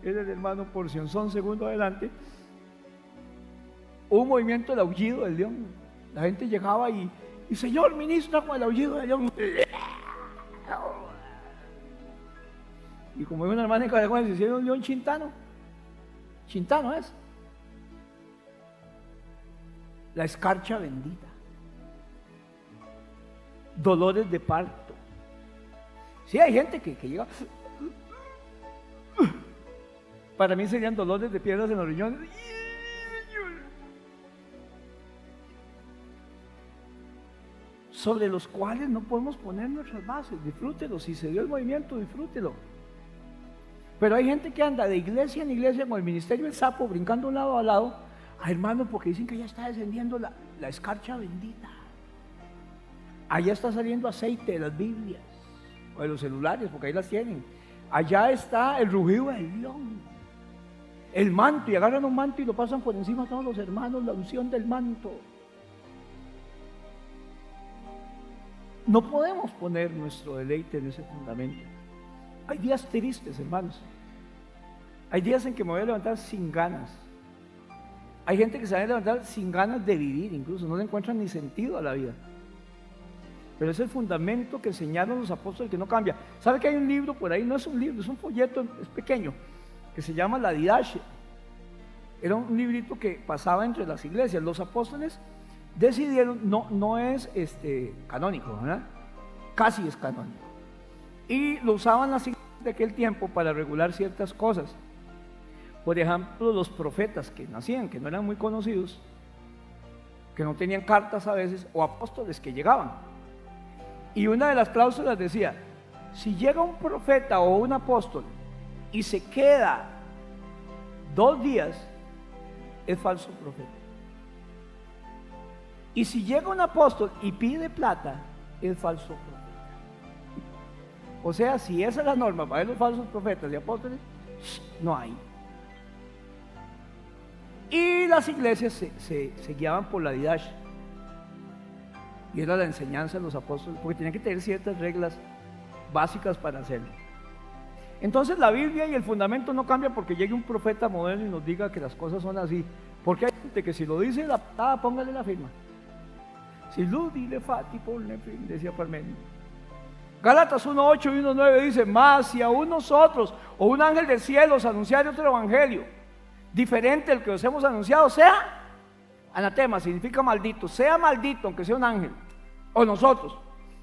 S1: Era el hermano Porcionzón, segundo adelante. Hubo un movimiento del aullido del león. La gente llegaba y Señor, ministra con el aullido del león. Y como es una hermana en Caracoles, se hicieron un león chintano. Chintano es. La escarcha bendita. Dolores de parto. Sí, hay gente que llega. Para mí serían dolores de piedras en los riñones. Sobre los cuales no podemos poner nuestras bases. Disfrútelo. Si se dio el movimiento, disfrútelo. Pero hay gente que anda de iglesia en iglesia con el ministerio del sapo, brincando de un lado a lado, hermano, porque dicen que ya está descendiendo la escarcha bendita. Allá está saliendo aceite de las Biblias, o de los celulares, porque ahí las tienen. Allá está el rugido del león, el manto, y agarran un manto y lo pasan por encima a todos los hermanos, la unción del manto. No podemos poner nuestro deleite en ese fundamento. Hay días tristes, hermanos. Hay días en que me voy a levantar sin ganas. Hay gente que se va a levantar sin ganas de vivir, incluso no le encuentran ni sentido a la vida. Pero es el fundamento que enseñaron los apóstoles que no cambia. ¿Sabe que hay un libro por ahí? No es un libro, es un folleto, es pequeño, que se llama La Didache. Era un librito que pasaba entre las iglesias. Los apóstoles decidieron, no es canónico, ¿verdad? Casi es canónico. Y lo usaban las iglesias de aquel tiempo para regular ciertas cosas. Por ejemplo, los profetas que nacían, que no eran muy conocidos, que no tenían cartas a veces, o apóstoles que llegaban. Y una de las cláusulas decía, si llega un profeta o un apóstol y se queda 2 días, es falso profeta. Y si llega un apóstol y pide plata, es falso profeta. O sea, si esa es la norma para los falsos profetas y apóstoles, no hay. Y las iglesias se guiaban por la didache. Y era la enseñanza de los apóstoles, porque tenían que tener ciertas reglas básicas para hacerlo. Entonces la Biblia y el fundamento no cambian porque llegue un profeta moderno y nos diga que las cosas son así. Porque hay gente que si lo dice la patada, póngale la firma. Si ludi le fati ponle firma, decía Parmenio. Gálatas 1:8 y 1:9 dice, más si aún nosotros o un ángel del cielo os anunciare otro evangelio diferente al que os hemos anunciado, sea anatema, significa maldito, sea maldito aunque sea un ángel, o nosotros,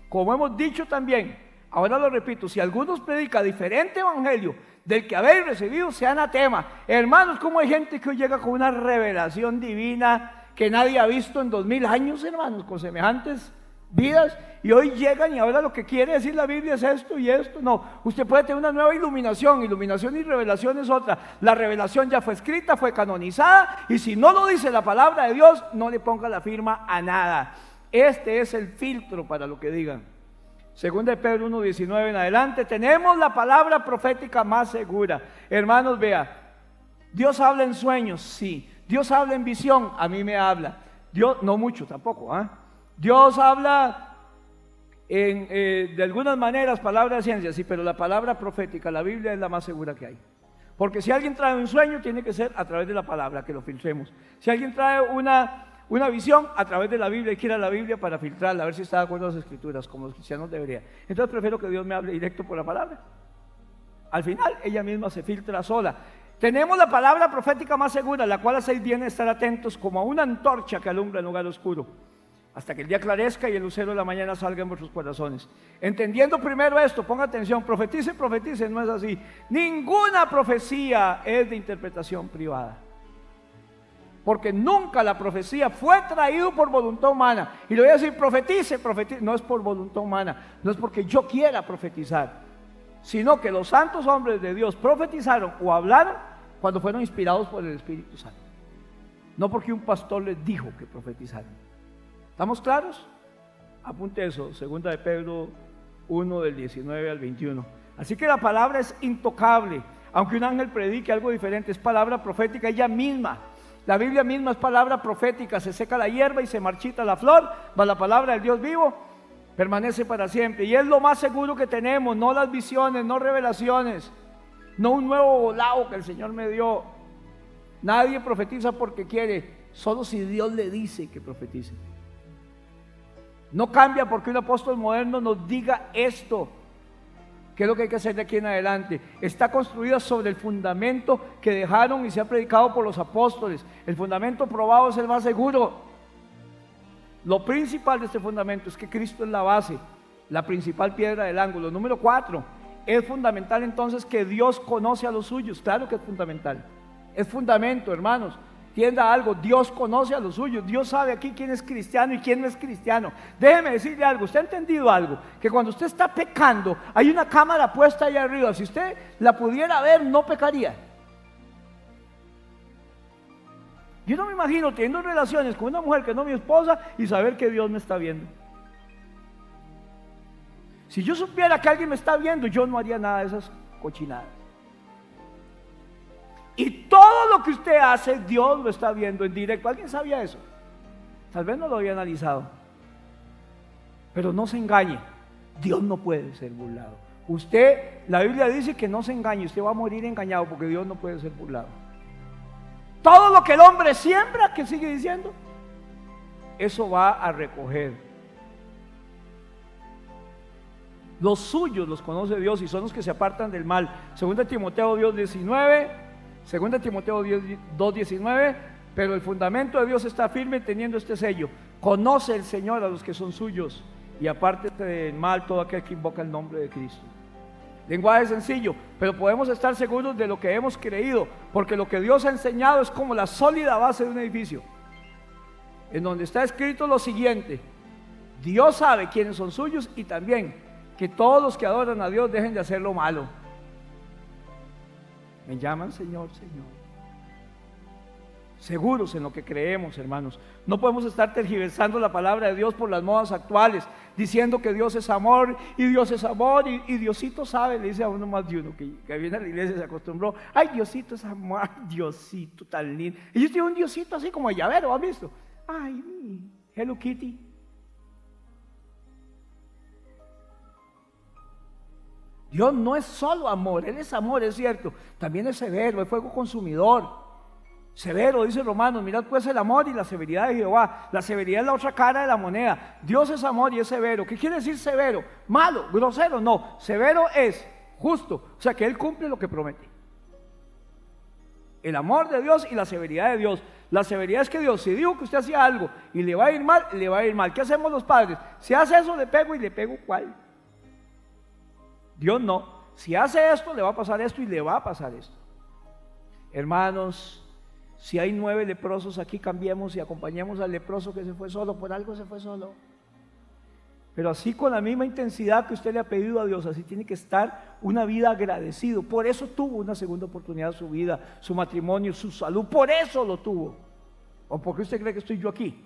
S1: como hemos dicho también, ahora lo repito, si algunos predica diferente evangelio del que habéis recibido, sea anatema. Hermanos, ¿cómo hay gente que hoy llega con una revelación divina que nadie ha visto en 2000 años, hermanos, con semejantes vidas, y hoy llegan y ahora lo que quiere decir la Biblia es esto y esto? No, usted puede tener una nueva iluminación y revelación es otra. La revelación ya fue escrita, fue canonizada, y si no lo dice la palabra de Dios, no le ponga la firma a nada. Este es el filtro para lo que digan. Segunda de Pedro 1:19 en adelante, tenemos la palabra profética más segura. Hermanos, vea, Dios habla en sueños, sí. Dios habla en visión, a mí me habla. Dios, no mucho tampoco, ¿eh? Dios habla de algunas maneras, palabra de ciencia, sí, pero la palabra profética, la Biblia es la más segura que hay. Porque si alguien trae un sueño, tiene que ser a través de la palabra, que lo filtremos. Si alguien trae una visión, a través de la Biblia, hay que ir a la Biblia para filtrarla, a ver si está de acuerdo a las escrituras, como los cristianos deberían. Entonces prefiero que Dios me hable directo por la palabra. Al final, ella misma se filtra sola. Tenemos la palabra profética más segura, la cual hacéis bien estar atentos como a una antorcha que alumbra en lugar oscuro, hasta que el día aclarezca y el lucero de la mañana salga en vuestros corazones. Entendiendo primero esto, ponga atención, profeticen, no es así. Ninguna profecía es de interpretación privada, porque nunca la profecía fue traída por voluntad humana. Y le voy a decir, profetice, no es por voluntad humana, no es porque yo quiera profetizar, sino que los santos hombres de Dios profetizaron o hablaron cuando fueron inspirados por el Espíritu Santo, no porque un pastor les dijo que profetizaran. ¿Estamos claros? Apunte eso, 2 de Pedro 1 del 19 al 21. Así que la palabra es intocable. Aunque un ángel predique algo diferente, es palabra profética ella misma. La Biblia misma es palabra profética. Se seca la hierba y se marchita la flor, mas la palabra del Dios vivo permanece para siempre. Y es lo más seguro que tenemos, no las visiones, no revelaciones, no un nuevo volado que el Señor me dio. Nadie profetiza porque quiere, solo si Dios le dice que profetice. No cambia porque un apóstol moderno nos diga esto. ¿Qué es lo que hay que hacer de aquí en adelante? Está construida sobre el fundamento que dejaron y se ha predicado por los apóstoles. El fundamento probado es el más seguro. Lo principal de este fundamento es que Cristo es la base, la principal piedra del ángulo. Número 4, es fundamental entonces que Dios conoce a los suyos. Claro que es fundamental. Es fundamento, hermanos. Entienda algo, Dios conoce a los suyos. Dios sabe aquí quién es cristiano y quién no es cristiano. Déjeme decirle algo, usted ha entendido algo, que cuando usted está pecando hay una cámara puesta allá arriba. Si usted la pudiera ver, no pecaría. Yo no me imagino teniendo relaciones con una mujer que no es mi esposa y saber que Dios me está viendo. Si yo supiera que alguien me está viendo, yo no haría nada de esas cochinadas. Y todo lo que usted hace, Dios lo está viendo en directo. ¿Alguien sabía eso? Tal vez no lo había analizado. Pero no se engañe, Dios no puede ser burlado. Usted, la Biblia dice que no se engañe, usted va a morir engañado porque Dios no puede ser burlado. Todo lo que el hombre siembra, que sigue diciendo, eso va a recoger. Los suyos los conoce Dios y son los que se apartan del mal. 2 Timoteo 2:19. 2 Timoteo 2:19, pero el fundamento de Dios está firme teniendo este sello: conoce el Señor a los que son suyos y apártete del mal todo aquel que invoca el nombre de Cristo. Lenguaje sencillo, pero podemos estar seguros de lo que hemos creído, porque lo que Dios ha enseñado es como la sólida base de un edificio, en donde está escrito lo siguiente: Dios sabe quiénes son suyos y también que todos los que adoran a Dios dejen de hacer lo malo. Me llaman Señor, Señor. Seguros en lo que creemos, hermanos. No podemos estar tergiversando la palabra de Dios por las modas actuales, diciendo que Dios es amor y Dios es amor y Diosito sabe, le dice a uno más de uno que viene a la iglesia y se acostumbró. Ay, Diosito es amor, Diosito tan lindo. Ellos tienen un Diosito así como el llavero, ¿han visto? Ay, Hello Kitty. Dios no es solo amor, Él es amor, es cierto. También es severo, es fuego consumidor. Severo, dice Romanos, mirad pues el amor y la severidad de Jehová. La severidad es la otra cara de la moneda. Dios es amor y es severo. ¿Qué quiere decir severo? Malo, grosero, no. Severo es justo, o sea que Él cumple lo que promete. El amor de Dios y la severidad de Dios. La severidad es que Dios, si dijo que usted hacía algo y le va a ir mal, le va a ir mal. ¿Qué hacemos los padres? Si hace eso, le pego y le pego ¿cuál? Dios no. Si hace esto, le va a pasar esto y le va a pasar esto. Hermanos, si hay 9 leprosos aquí, cambiemos y acompañemos al leproso que se fue solo. Por algo se fue solo. Pero así, con la misma intensidad que usted le ha pedido a Dios, así tiene que estar una vida agradecido. Por eso tuvo una segunda oportunidad en su vida, su matrimonio, su salud. Por eso lo tuvo. ¿O por qué usted cree que estoy yo aquí?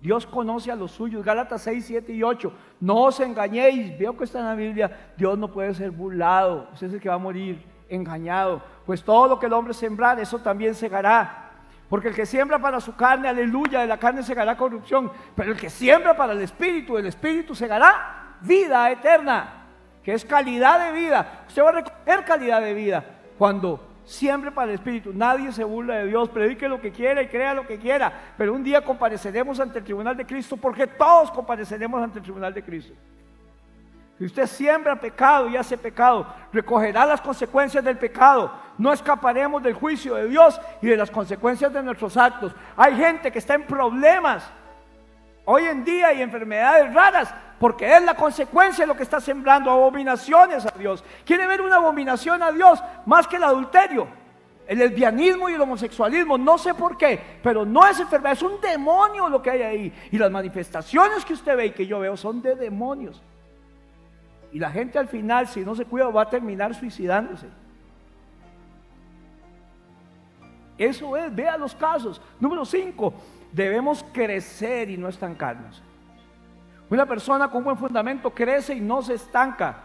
S1: Dios conoce a los suyos. Gálatas 6, 7 y 8. No os engañéis. Veo que está en la Biblia. Dios no puede ser burlado. Usted es el que va a morir engañado. Pues todo lo que el hombre sembrar, eso también segará. Porque el que siembra para su carne, aleluya, de la carne segará corrupción. Pero el que siembra para el espíritu segará vida eterna, que es calidad de vida. Usted va a recoger calidad de vida cuando siempre para el espíritu. Nadie se burla de Dios, predique lo que quiera y crea lo que quiera, pero un día compareceremos ante el tribunal de Cristo, porque todos compareceremos ante el tribunal de Cristo. Si usted siembra pecado y hace pecado, recogerá las consecuencias del pecado. No escaparemos del juicio de Dios y de las consecuencias de nuestros actos. Hay gente que está en problemas hoy en día y enfermedades raras, porque es la consecuencia de lo que está sembrando, abominaciones a Dios. Quiere ver una abominación a Dios más que el adulterio, el lesbianismo y el homosexualismo. No sé por qué, pero no es enfermedad, es un demonio lo que hay ahí. Y las manifestaciones que usted ve y que yo veo son de demonios. Y la gente al final, si no se cuida, va a terminar suicidándose. Eso es, vea los casos. Número 5, debemos crecer y no estancarnos. Una persona con buen fundamento crece y no se estanca.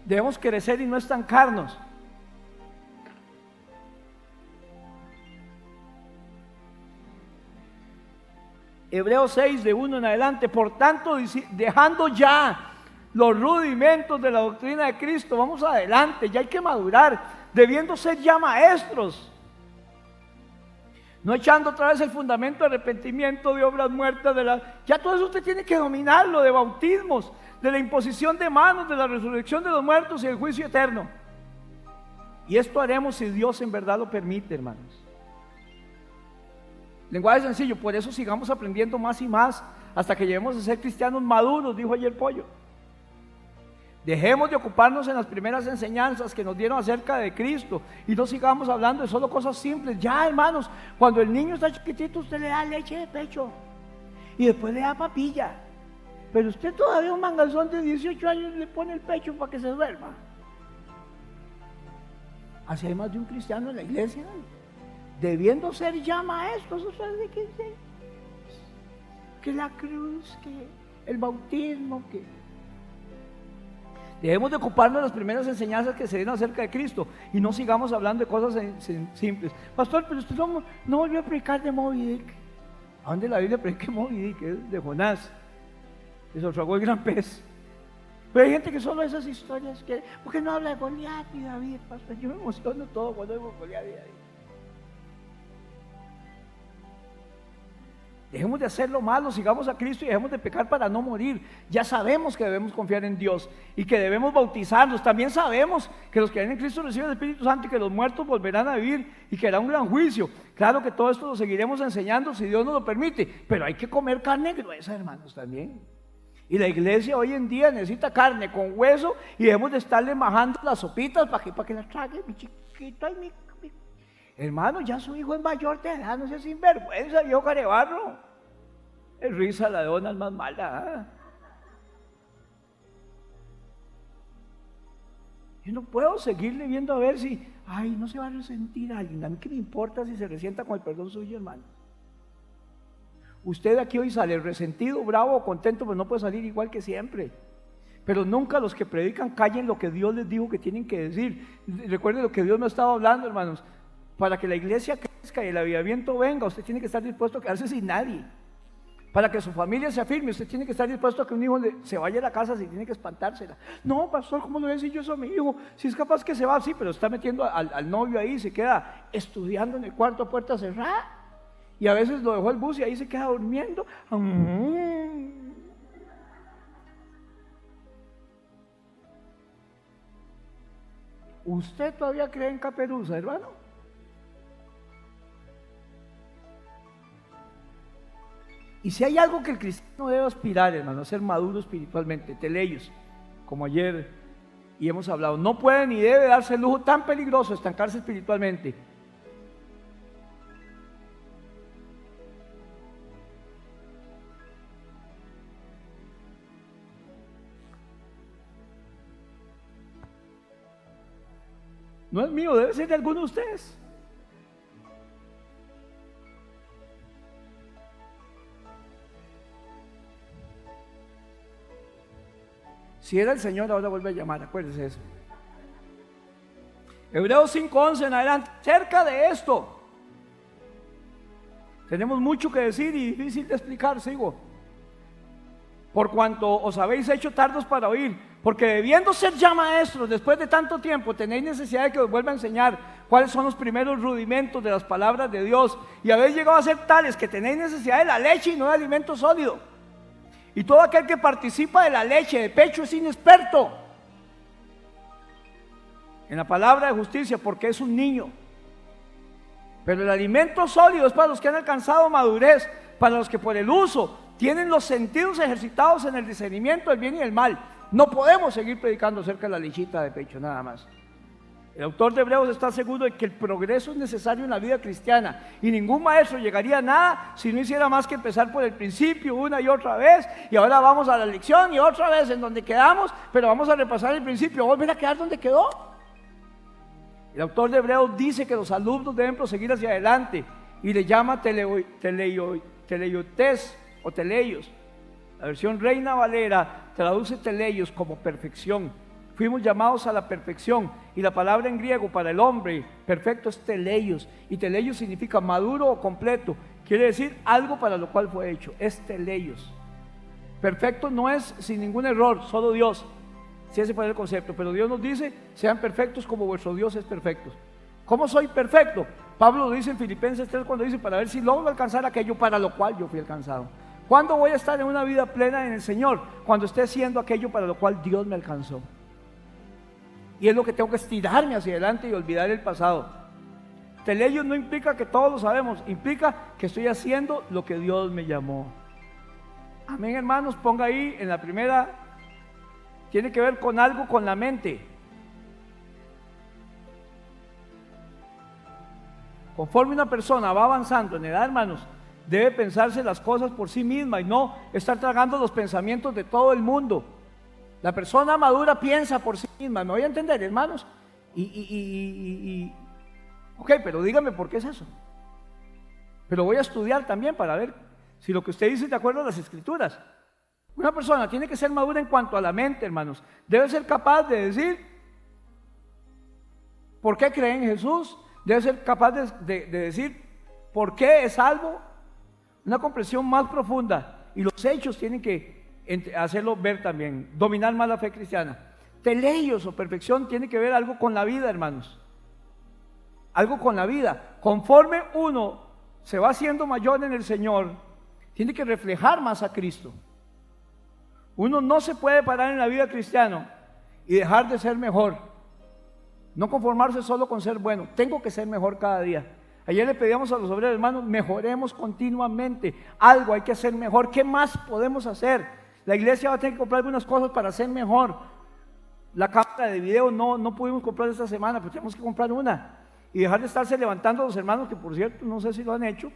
S1: Debemos crecer y no estancarnos. Hebreos 6, de 1 en adelante. Por tanto, dejando ya los rudimentos de la doctrina de Cristo, vamos adelante, ya hay que madurar, debiendo ser ya maestros, no echando otra vez el fundamento de arrepentimiento, de obras muertas, ya todo eso usted tiene que dominarlo, de bautismos, de la imposición de manos, de la resurrección de los muertos y el juicio eterno. Y esto haremos si Dios en verdad lo permite, hermanos. Lenguaje sencillo, por eso sigamos aprendiendo más y más hasta que lleguemos a ser cristianos maduros, dijo ayer Pollo. Dejemos de ocuparnos en las primeras enseñanzas que nos dieron acerca de Cristo y no sigamos hablando de solo cosas simples. Ya, hermanos, cuando el niño está chiquitito, usted le da leche de pecho y después le da papilla, pero usted todavía un manganzón de 18 años le pone el pecho para que se duerma. Así hay más de un cristiano en la iglesia, debiendo ser ya maestros, ustedes de que la cruz, que el bautismo, que debemos de ocuparnos de las primeras enseñanzas que se dieron acerca de Cristo y no sigamos hablando de cosas simples. Pastor, pero usted no volvió a predicar de Moby Dick. ¿A dónde la Biblia predica Moby Dick? Es de Jonás, que se tragó el gran pez. Pero hay gente que solo esas historias quiere. ¿Por qué no habla de Goliat y David, pastor? Yo me emociono todo cuando oigo Goliat y David. Dejemos de hacer lo malo, sigamos a Cristo y dejemos de pecar para no morir. Ya sabemos que debemos confiar en Dios y que debemos bautizarnos. También sabemos que los que creen en Cristo reciben el Espíritu Santo y que los muertos volverán a vivir y que hará un gran juicio. Claro que todo esto lo seguiremos enseñando si Dios nos lo permite, pero hay que comer carne gruesa, hermanos, también. Y la iglesia hoy en día necesita carne con hueso y debemos de estarle majando las sopitas para que las trague mi chiquito y mi. Hermano, ya su hijo es mayor de edad, no sea sinvergüenza, viejo carebarro. Es risa la de Donald más mala. Yo no puedo seguirle viendo a ver si, no se va a resentir alguien. A mí qué me importa si se resienta con el perdón suyo, hermano. Usted aquí hoy sale resentido, bravo o contento, pues no puede salir igual que siempre. Pero nunca los que predican callen lo que Dios les dijo que tienen que decir. Recuerden lo que Dios me ha estado hablando, hermanos. Para que la iglesia crezca y el avivamiento venga, usted tiene que estar dispuesto a quedarse sin nadie. Para que su familia se afirme, usted tiene que estar dispuesto a que un hijo se vaya a la casa si tiene que espantársela. No, pastor, ¿cómo le voy a decir yo eso a mi hijo? Si es capaz que se va, sí, pero está metiendo al novio ahí, se queda estudiando en el cuarto a puerta cerrada. Y a veces lo dejó el bus y ahí se queda durmiendo. ¿Usted todavía cree en Caperuza, hermano? Y si hay algo que el cristiano debe aspirar, hermano, a ser maduro espiritualmente, teleios, como ayer y hemos hablado, no puede ni debe darse el lujo tan peligroso de estancarse espiritualmente. No es mío, debe ser de alguno de ustedes. Si era el Señor, ahora vuelve a llamar, acuérdese de eso. Hebreos 5:11 en adelante. Cerca de esto tenemos mucho que decir y difícil de explicar, sigo. Por cuanto os habéis hecho tardos para oír, porque debiendo ser ya maestros después de tanto tiempo, tenéis necesidad de que os vuelva a enseñar cuáles son los primeros rudimentos de las palabras de Dios, y habéis llegado a ser tales que tenéis necesidad de la leche y no de alimento sólido. Y todo aquel que participa de la leche de pecho es inexperto en la palabra de justicia, porque es un niño. Pero el alimento sólido es para los que han alcanzado madurez, para los que por el uso tienen los sentidos ejercitados en el discernimiento del bien y del mal. No podemos seguir predicando acerca de la lechita de pecho nada más. El autor de Hebreos está seguro de que el progreso es necesario en la vida cristiana y ningún maestro llegaría a nada si no hiciera más que empezar por el principio una y otra vez, y ahora vamos a la lección y otra vez en donde quedamos, pero vamos a repasar el principio, volver a quedar donde quedó. El autor de Hebreos dice que los alumnos deben proseguir hacia adelante y le llama teleiotes o teleios. La versión Reina Valera traduce teleios como perfección. Fuimos llamados a la perfección y la palabra en griego para el hombre perfecto es teleios, y teleios significa maduro o completo, quiere decir algo para lo cual fue hecho, es teleios. Perfecto no es sin ningún error, solo Dios, si ese fue el concepto, pero Dios nos dice, sean perfectos como vuestro Dios es perfecto. ¿Cómo soy perfecto? Pablo lo dice en Filipenses 3 cuando dice, para ver si logro alcanzar aquello para lo cual yo fui alcanzado. ¿Cuándo voy a estar en una vida plena en el Señor? Cuando esté haciendo aquello para lo cual Dios me alcanzó. Y es lo que tengo que estirarme hacia adelante y olvidar el pasado. Teleios no implica que todos lo sabemos, implica que estoy haciendo lo que Dios me llamó. Amén, hermanos, ponga ahí en la primera, tiene que ver con algo con la mente. Conforme una persona va avanzando en edad, hermanos, debe pensarse las cosas por sí misma y no estar tragando los pensamientos de todo el mundo. La persona madura piensa por sí misma, ¿me voy a entender, hermanos? Ok, pero dígame por qué es eso. Pero voy a estudiar también para ver si lo que usted dice es de acuerdo a las Escrituras. Una persona tiene que ser madura en cuanto a la mente, hermanos. Debe ser capaz de decir por qué cree en Jesús. Debe ser capaz de decir por qué es salvo. Una comprensión más profunda. Y los hechos tienen que hacerlo ver también, dominar más la fe cristiana. Teleios o perfección tiene que ver algo con la vida, hermanos. Algo con la vida. Conforme uno se va haciendo mayor en el Señor, tiene que reflejar más a Cristo. Uno no se puede parar en la vida cristiana y dejar de ser mejor. No conformarse solo con ser bueno. Tengo que ser mejor cada día. Ayer le pedíamos a los obreros, hermanos, mejoremos continuamente. Algo hay que hacer mejor. ¿Qué más podemos hacer? La iglesia va a tener que comprar algunas cosas para hacer mejor. La cámara de video no pudimos comprar esta semana, pero tenemos que comprar una. Y dejar de estarse levantando los hermanos, que por cierto, no sé si lo han hecho,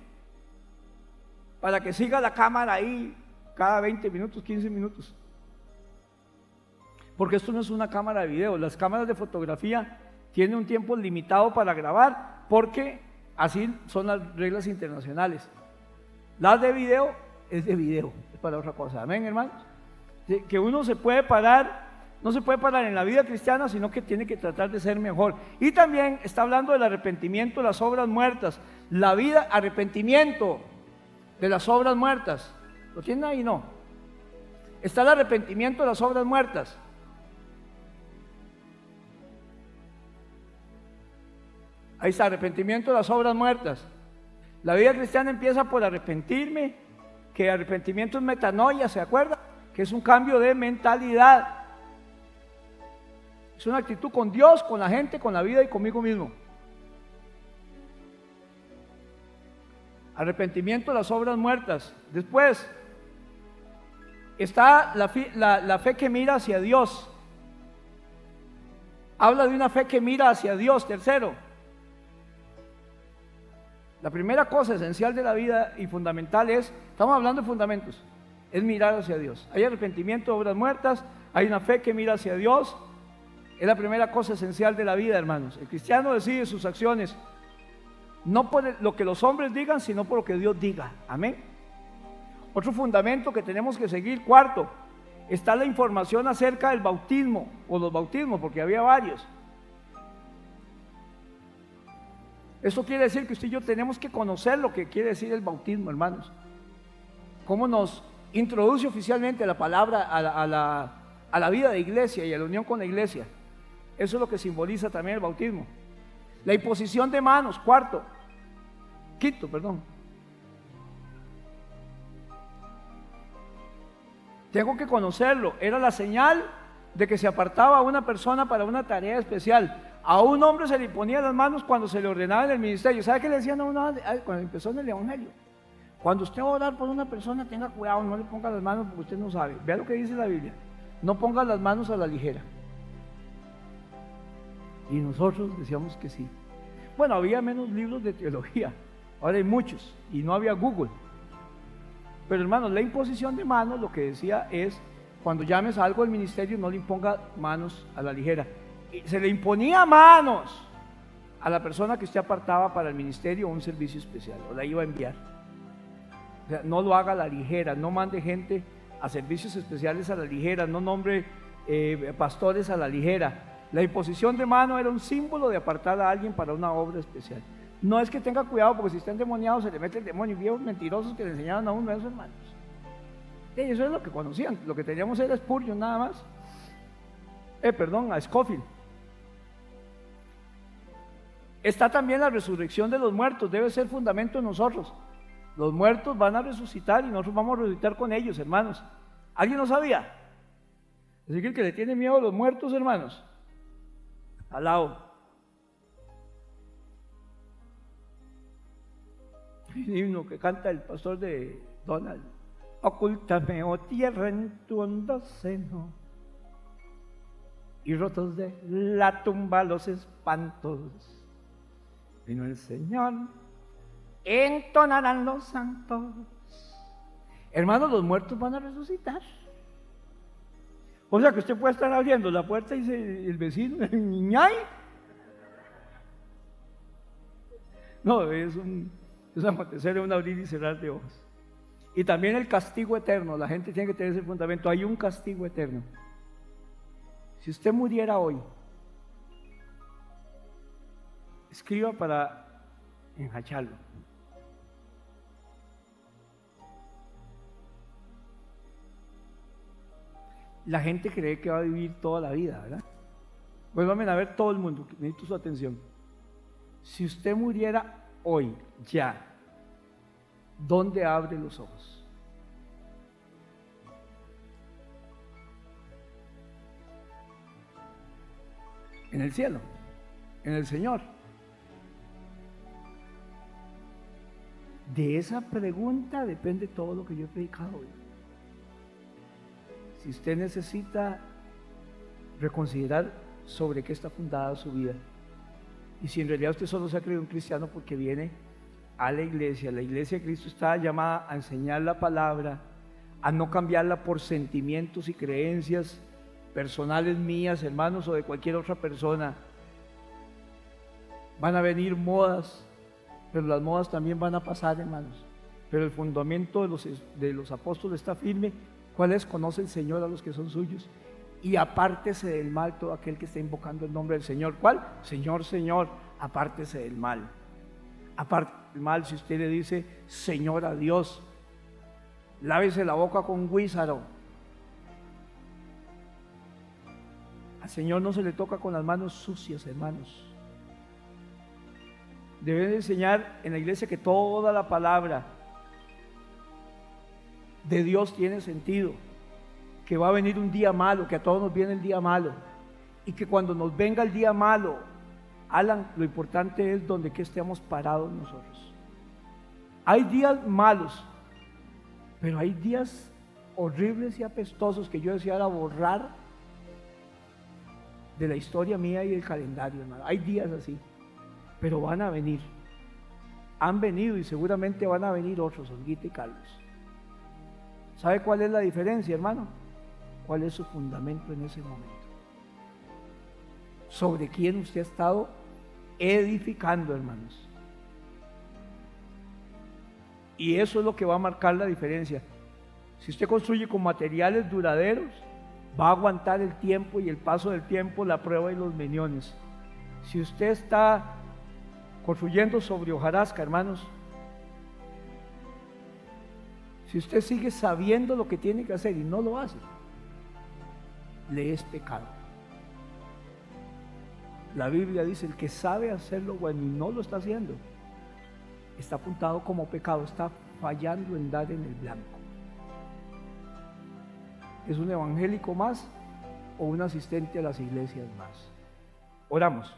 S1: para que siga la cámara ahí cada 20 minutos, 15 minutos. Porque esto no es una cámara de video. Las cámaras de fotografía tienen un tiempo limitado para grabar, porque así son las reglas internacionales. Las de video es de video, es para otra cosa. Amén, hermanos. Que uno se puede parar, no se puede parar en la vida cristiana, sino que tiene que tratar de ser mejor. Y también está hablando del arrepentimiento de las obras muertas. La vida, arrepentimiento de las obras muertas. ¿Lo tienen ahí? No. Está el arrepentimiento de las obras muertas. Ahí está, arrepentimiento de las obras muertas. La vida cristiana empieza por arrepentirme, que arrepentimiento es metanoia, ¿se acuerda? Que es un cambio de mentalidad. Es una actitud con Dios, con la gente, con la vida y conmigo mismo. Arrepentimiento de las obras muertas. Después está la fe que mira hacia Dios. Habla de una fe que mira hacia Dios. Tercero, la primera cosa esencial de la vida y fundamental estamos hablando de fundamentos, es mirar hacia Dios. Hay arrepentimiento de obras muertas, hay una fe que mira hacia Dios. Es la primera cosa esencial de la vida, hermanos. El cristiano decide sus acciones no por lo que los hombres digan, sino por lo que Dios diga. Amén. Otro fundamento que tenemos que seguir, cuarto, está la información acerca del bautismo o los bautismos, porque había varios. Eso quiere decir que usted y yo tenemos que conocer lo que quiere decir el bautismo, hermanos. Cómo nos introduce oficialmente la palabra a la vida de iglesia y a la unión con la iglesia. Eso es lo que simboliza también el bautismo. La imposición de manos, quinto, perdón. Tengo que conocerlo. Era la señal de que se apartaba a una persona para una tarea especial. A un hombre se le imponían las manos cuando se le ordenaba en el ministerio. ¿Sabe qué le decían a uno cuando empezó en el evangelio? Cuando usted va a orar por una persona, tenga cuidado, no le ponga las manos porque usted no sabe. Vea lo que dice la Biblia. No ponga las manos a la ligera. Y nosotros decíamos que sí. Bueno, había menos libros de teología. Ahora hay muchos. Y no había Google. Pero hermanos, la imposición de manos lo que decía es, cuando llames a algo del ministerio, no le imponga manos a la ligera. Y se le imponía manos a la persona que usted apartaba para el ministerio o un servicio especial, o la iba a enviar. O sea, no lo haga a la ligera, no mande gente a servicios especiales a la ligera, no nombre pastores a la ligera. La imposición de mano era un símbolo de apartar a alguien para una obra especial. No es que tenga cuidado porque si está endemoniado se le mete el demonio, viejos mentirosos que le enseñaban a uno a esos hermanos. Y eso es lo que conocían, lo que teníamos era Spurgeon nada más. A Scofield. Está también la resurrección de los muertos, debe ser fundamento en nosotros. Los muertos van a resucitar y nosotros vamos a resucitar con ellos, hermanos. ¿Alguien no sabía? Así que el que le tiene miedo a los muertos, hermanos, al lado. Hay un himno que canta el pastor de Donald. Ocúltame, oh tierra, en tu hondo seno, y rotos de la tumba los espantos. Vino el Señor, entonarán los santos. Hermanos, los muertos van a resucitar. O sea que usted puede estar abriendo la puerta y el vecino, ¡ñay! No, es acontecer un abrir y cerrar de ojos. Y también el castigo eterno, la gente tiene que tener ese fundamento, hay un castigo eterno. Si usted muriera hoy, escriba para enjacharlo. La gente cree que va a vivir toda la vida, ¿verdad? Vuelvan a ver todo el mundo, necesito su atención. Si usted muriera hoy, ya, ¿dónde abre los ojos? En el cielo, en el Señor. De esa pregunta depende todo lo que yo he predicado hoy. Si usted necesita reconsiderar sobre qué está fundada su vida, y si en realidad usted solo se ha creído un cristiano porque viene a la iglesia de Cristo está llamada a enseñar la palabra, a no cambiarla por sentimientos y creencias personales mías, hermanos, o de cualquier otra persona. Van a venir modas, pero las modas también van a pasar, hermanos. Pero el fundamento de los apóstoles está firme. ¿Cuál es? Conoce el Señor a los que son suyos y apártese del mal todo aquel que está invocando el nombre del Señor. ¿Cuál? Señor, Señor, apártese del mal. Aparte del mal, si usted le dice Señor a Dios, lávese la boca con guízaro. Al Señor no se le toca con las manos sucias, hermanos. Deben enseñar en la iglesia que toda la palabra de Dios tiene sentido, que va a venir un día malo, que a todos nos viene el día malo, y que cuando nos venga el día malo, Alan, lo importante es donde que estemos parados nosotros. Hay días malos, pero hay días horribles y apestosos que yo deseara borrar de la historia mía y del calendario, hermano. Hay días así, pero van a venir. Han venido y seguramente van a venir otros, Olguita y Carlos. ¿Sabe cuál es la diferencia, hermano? ¿Cuál es su fundamento en ese momento? ¿Sobre quién usted ha estado edificando, hermanos? Y eso es lo que va a marcar la diferencia. Si usted construye con materiales duraderos, va a aguantar el tiempo y el paso del tiempo, la prueba y los meniones. Si usted está construyendo sobre hojarasca, hermanos, si usted sigue sabiendo lo que tiene que hacer y no lo hace, le es pecado. La Biblia dice, el que sabe hacer lo bueno y no lo está haciendo, está apuntado como pecado, está fallando en dar en el blanco. ¿Es un evangélico más o un asistente a las iglesias más? Oramos.